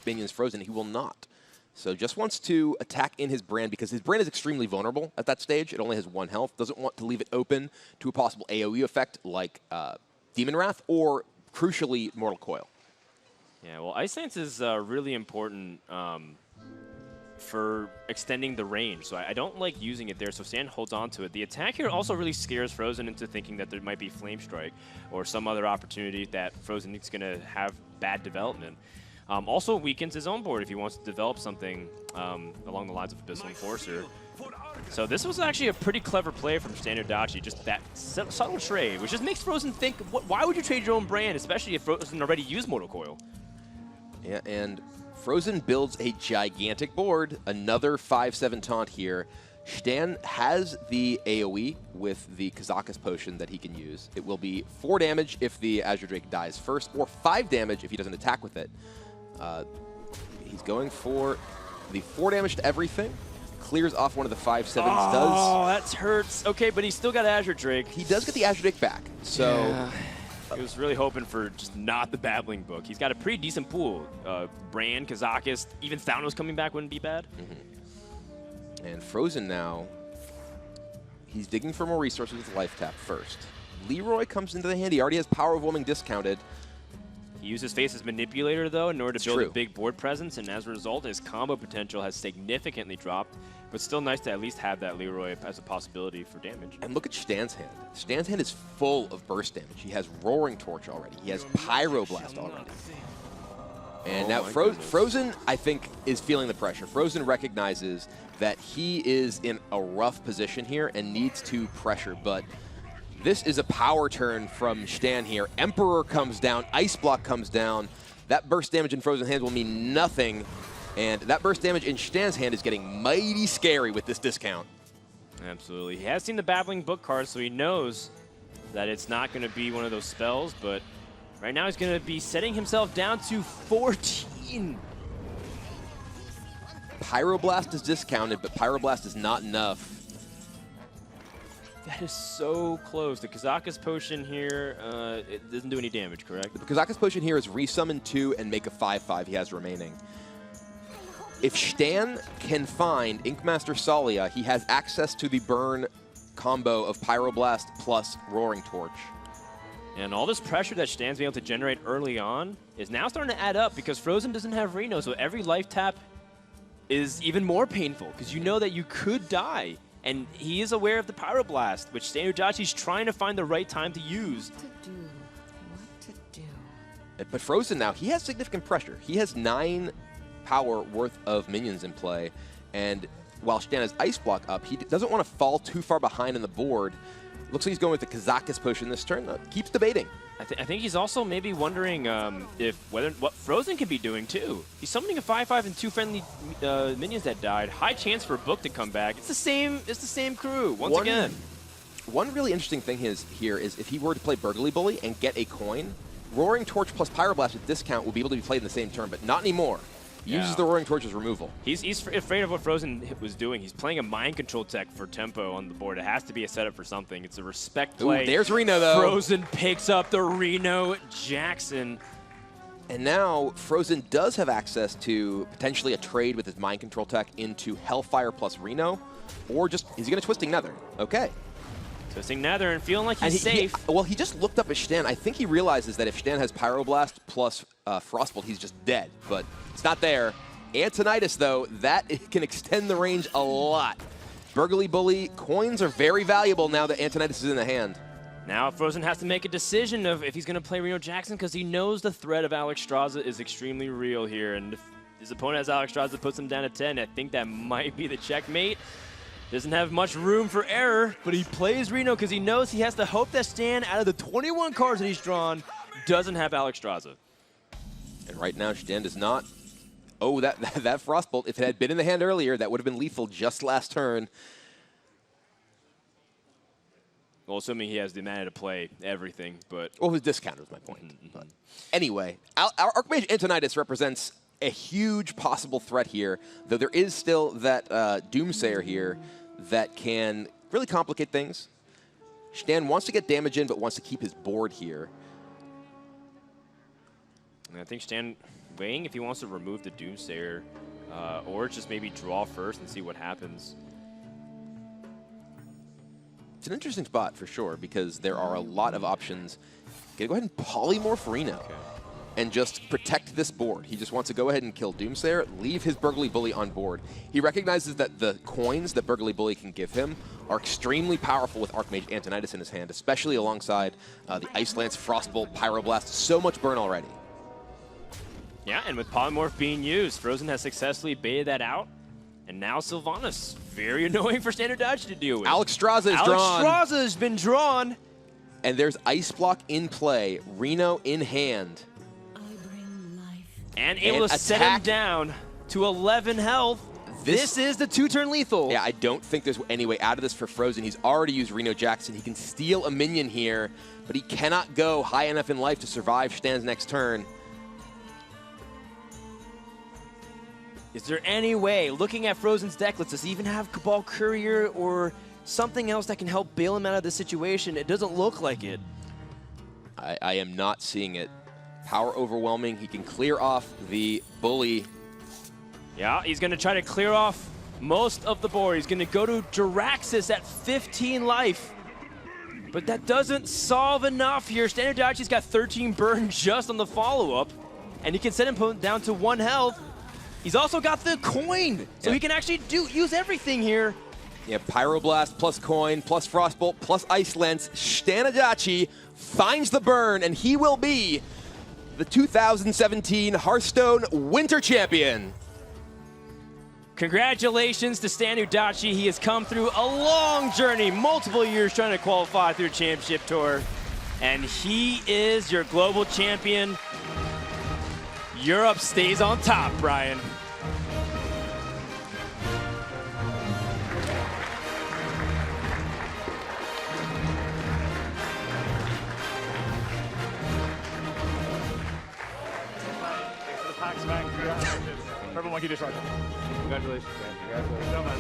minions frozen. He will not. So just wants to attack in his Bran, because his Bran is extremely vulnerable at that stage. It only has 1 health. Doesn't want to leave it open to a possible AoE effect like Demon Wrath or, crucially, Mortal Coil. Yeah, well, Ice Lance is really important for extending the range, so I don't like using it there, so Stan holds on to it. The attack here also really scares Frozen into thinking that there might be Flame Strike or some other opportunity that Frozen is going to have bad development. Also weakens his own board if he wants to develop something along the lines of Abyssal Enforcer. So this was actually a pretty clever play from ShtanUdachi, just that subtle trade, which just makes Frozen think, why would you trade your own brand, especially if Frozen already used Mortal Coil? Yeah, and Frozen builds a gigantic board, another 5-7 taunt here. Shtan has the AoE with the Kazakus potion that he can use. It will be 4 damage if the Azure Drake dies first, or 5 damage if he doesn't attack with it. He's going for the 4 damage to everything. Clears off one of the 5-7s. Oh, that hurts. Okay, but he's still got Azure Drake. He does get the Azure Drake back, so... Yeah. He was really hoping for just not the Babbling Book. He's got a pretty decent pool. Brand, Kazakus, even Thanos coming back wouldn't be bad. Mm-hmm. And Frozen now, he's digging for more resources with Life Tap first. Leroy comes into the hand. He already has Power of Willing discounted. He uses Face as Manipulator, though, in order to build a big board presence, and as a result, his combo potential has significantly dropped. But still nice to at least have that Leroy as a possibility for damage. And look at Shtan's hand. Shtan's hand is full of burst damage. He has Roaring Torch already. He has Pyroblast already. And now Frozen, I think, is feeling the pressure. Frozen recognizes that he is in a rough position here and needs to pressure, but this is a power turn from Shtan here. Emperor comes down, Ice Block comes down. That burst damage in Frozen's hand will mean nothing. And that burst damage in Shtan's hand is getting mighty scary with this discount. Absolutely. He has seen the Babbling Book card, so he knows that it's not going to be one of those spells, but right now he's going to be setting himself down to 14. Pyroblast is discounted, but Pyroblast is not enough. That is so close. The Kazakus potion here, it doesn't do any damage, correct? The Kazakus potion here is resummon 2 and make a 5/5 he has remaining. If Shtan can find Inkmaster Salia, he has access to the burn combo of Pyroblast plus Roaring Torch. And all this pressure that Shtan's been able to generate early on is now starting to add up because Frozen doesn't have Reno, so every life tap is even more painful because you know that you could die. And he is aware of the Pyroblast, which ShtanUdachi's trying to find the right time to use. But Frozen now, he has significant pressure. He has 9 power worth of minions in play, and while Shtan has Ice Block up, he doesn't want to fall too far behind on the board. Looks like he's going with the Kazakus potion this turn. Keeps debating. I think he's also maybe wondering what Frozen can be doing too. He's summoning a 5/5 and 2 friendly minions that died. High chance for Book to come back. It's the same crew once again. One really interesting thing here is if he were to play Burglary Bully and get a coin, Roaring Torch plus Pyroblast with discount will be able to be played in the same turn, but not anymore. Uses the Roaring Torch's removal. He's afraid of what Frozen was doing. He's playing a mind control tech for tempo on the board. It has to be a setup for something. It's a respect play. Ooh, there's Reno, though. Frozen picks up the Reno Jackson. And now Frozen does have access to potentially a trade with his mind control tech into Hellfire plus Reno, or just, is he going to Twisting Nether? Okay. Twisting Nether and feeling like he's safe. Well, he just looked up at Shtan. I think he realizes that if Shtan has Pyroblast plus Frostbolt, he's just dead, but it's not there. Antonitis, though, that can extend the range a lot. Burglary Bully, coins are very valuable now that Antonitis is in the hand. Now Frozen has to make a decision of if he's going to play Reno Jackson because he knows the threat of Alexstrasza is extremely real here, and if his opponent has Alexstrasza, puts him down to 10, I think that might be the checkmate. Doesn't have much room for error, but he plays Reno because he knows he has to hope that Stan, out of the 21 cards that he's drawn, doesn't have Alexstrasza. And right now, Shtan does not. Oh, that Frostbolt, if it had been in the hand earlier, that would have been lethal just last turn. Well, assuming he has the mana to play everything, but... Well, his discount was my point. But anyway, Archmage Antonitis represents a huge possible threat here, though there is still that Doomsayer here that can really complicate things. Shtan wants to get damage in, but wants to keep his board here. And I think Shtan weighing if he wants to remove the Doomsayer, or just maybe draw first and see what happens. It's an interesting spot for sure, because there are a lot of options. Gonna go ahead and Polymorph Reno. Okay. and just protect this board. He just wants to go ahead and kill Doomsayer, leave his Burgly Bully on board. He recognizes that the coins that Burgly Bully can give him are extremely powerful with Archmage Antonidas in his hand, especially alongside the Ice Lance, Frostbolt, Pyroblast. So much burn already. Yeah, and with Polymorph being used, fr0zen has successfully baited that out. And now Sylvanas, very annoying for ShtanUdachi to deal with. Alexstrasza is drawn. Alexstrasza has been drawn. And there's Ice Block in play, Reno in hand. And able to set him down to 11 health. This is the 2-turn lethal. Yeah, I don't think there's any way out of this for fr0zen. He's already used Reno Jackson. He can steal a minion here, but he cannot go high enough in life to survive Shtan's next turn. Is there any way, looking at fr0zen's deck, let's just even have Cabal Courier or something else that can help bail him out of this situation? It doesn't look like it. I am not seeing it. Power overwhelming. He can clear off the bully. Yeah, he's going to try to clear off most of the board. He's going to go to Jiraxis at 15 life. But that doesn't solve enough here. ShtanUdachi's got 13 burn just on the follow-up. And he can set him down to 1 health. He's also got the coin, so he can actually use everything here. Yeah, Pyroblast plus coin, plus Frostbolt, plus Ice Lance. ShtanUdachi finds the burn, and he will be the 2017 Hearthstone Winter Champion. Congratulations to ShtanUdachi. He has come through a long journey, multiple years trying to qualify through the championship tour. And he is your global champion. Europe stays on top, Brian. Purple Monkey Dishwasher. Congratulations, man. Congratulations. So much.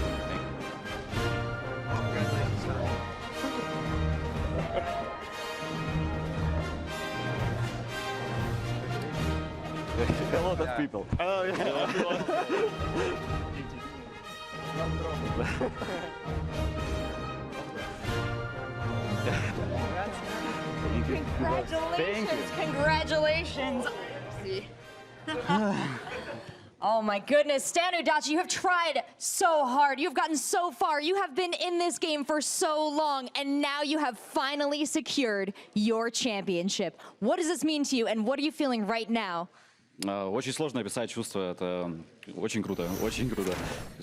A lot of people. Oh, yeah. Congratulations. Congratulations. Oh my goodness, ShtanUdachi, you have tried so hard. You've gotten so far. You have been in this game for so long, and now you have finally secured your championship. What does this mean to you, and what are you feeling right now? Очень сложно описать чувство, это очень круто, очень круто.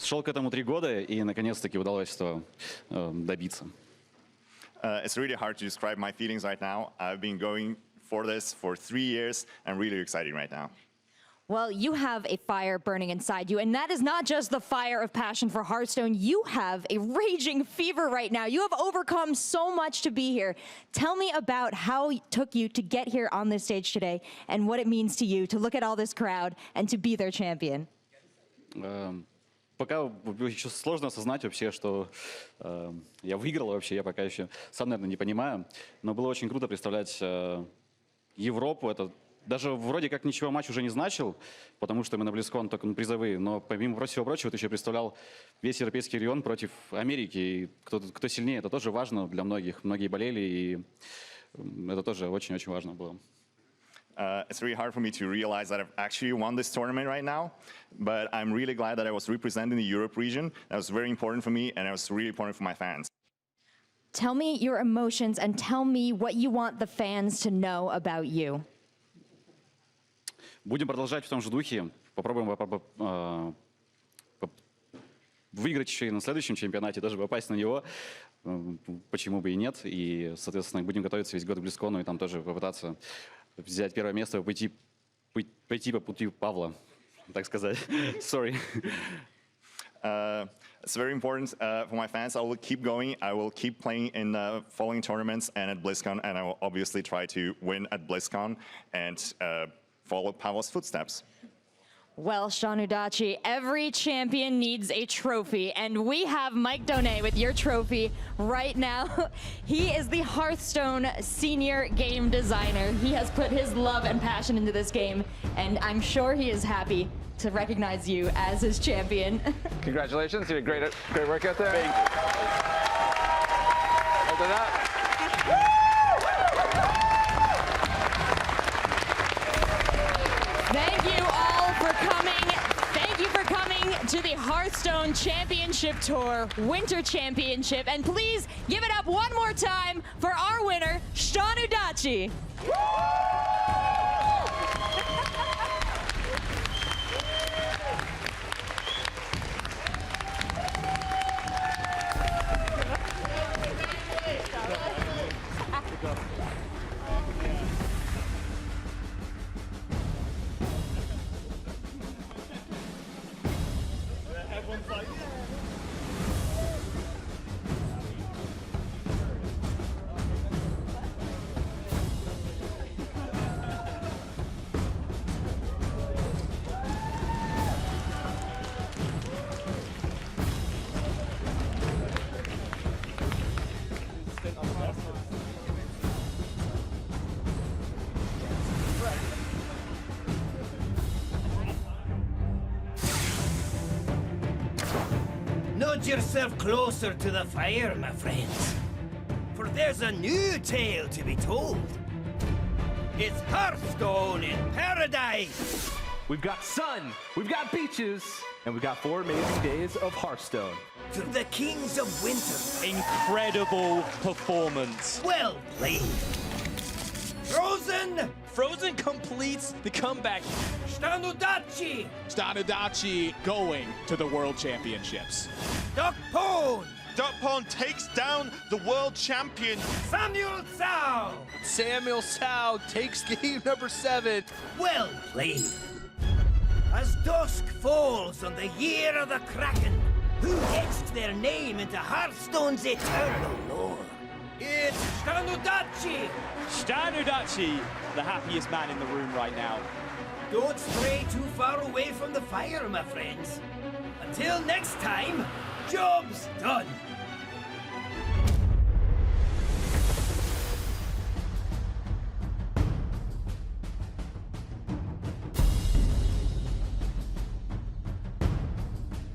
Шел к этому 3 года, и наконец-таки удалось этого добиться. It's really hard to describe my feelings right now. I've been going for this for 3 years. I'm really excited right now. Well, you have a fire burning inside you, and that is not just the fire of passion for Hearthstone. You have a raging fever right now. You have overcome so much to be here. Tell me about how it took you to get here on this stage today, and what it means to you to look at all this crowd and to be their champion. Пока еще сложно осознать вообще, что я выиграл вообще, я пока еще сам, наверное, не понимаю. Но было очень круто представлять Европу. Это даже вроде как ничего матч уже не значил, потому что мы на BlizzCon только призовые. Но помимо всего прочего, ты еще представлял весь европейский регион против Америки. И кто сильнее, это тоже важно для многих. Многие болели, и это тоже очень-очень важно было. It's really hard for me to realize that I've actually won this tournament right now, but I'm really glad that I was representing the Europe region. That was very important for me, and it was really important for my fans. Tell me your emotions and tell me what you want the fans to know about you. Будем продолжать в том же духе. Попробуем выиграть еще и на следующем чемпионате, даже попасть на него. Почему бы и нет. И, соответственно, будем готовиться весь год к BlizzCon и там тоже попытаться взять первое место, пойти по пути Павла, так сказать. Sorry. It's very important for my fans. I will keep going. I will keep playing in the following tournaments and at BlizzCon, and I will obviously try to win at BlizzCon and follow Pavel's footsteps. Well, ShtanUdachi, every champion needs a trophy, and we have Mike Donay with your trophy right now. He is the Hearthstone senior game designer. He has put his love and passion into this game, and I'm sure he is happy to recognize you as his champion. Congratulations, you did great work out there. Thank you. After that. the Hearthstone Championship Tour Winter Championship. And please give it up one more time for our winner, ShtanUdachi. Nudge yourself closer to the fire, my friends. For there's a new tale to be told. It's Hearthstone in paradise! We've got sun, we've got beaches, and we've got 4 amazing days of Hearthstone. To the kings of winter. Incredible performance. Well played. fr0zen! fr0zen completes the comeback. ShtanUdachi! ShtanUdachi going to the World Championships. Duckpond takes down the world champion. Samuel Cao! Samuel Cao takes game number 7. Well played. As dusk falls on the year of the Kraken, who etched their name into Hearthstone's eternal lore? It's ShtanUdachi! ShtanUdachi, the happiest man in the room right now. Don't stray too far away from the fire, my friends. Until next time, job's done.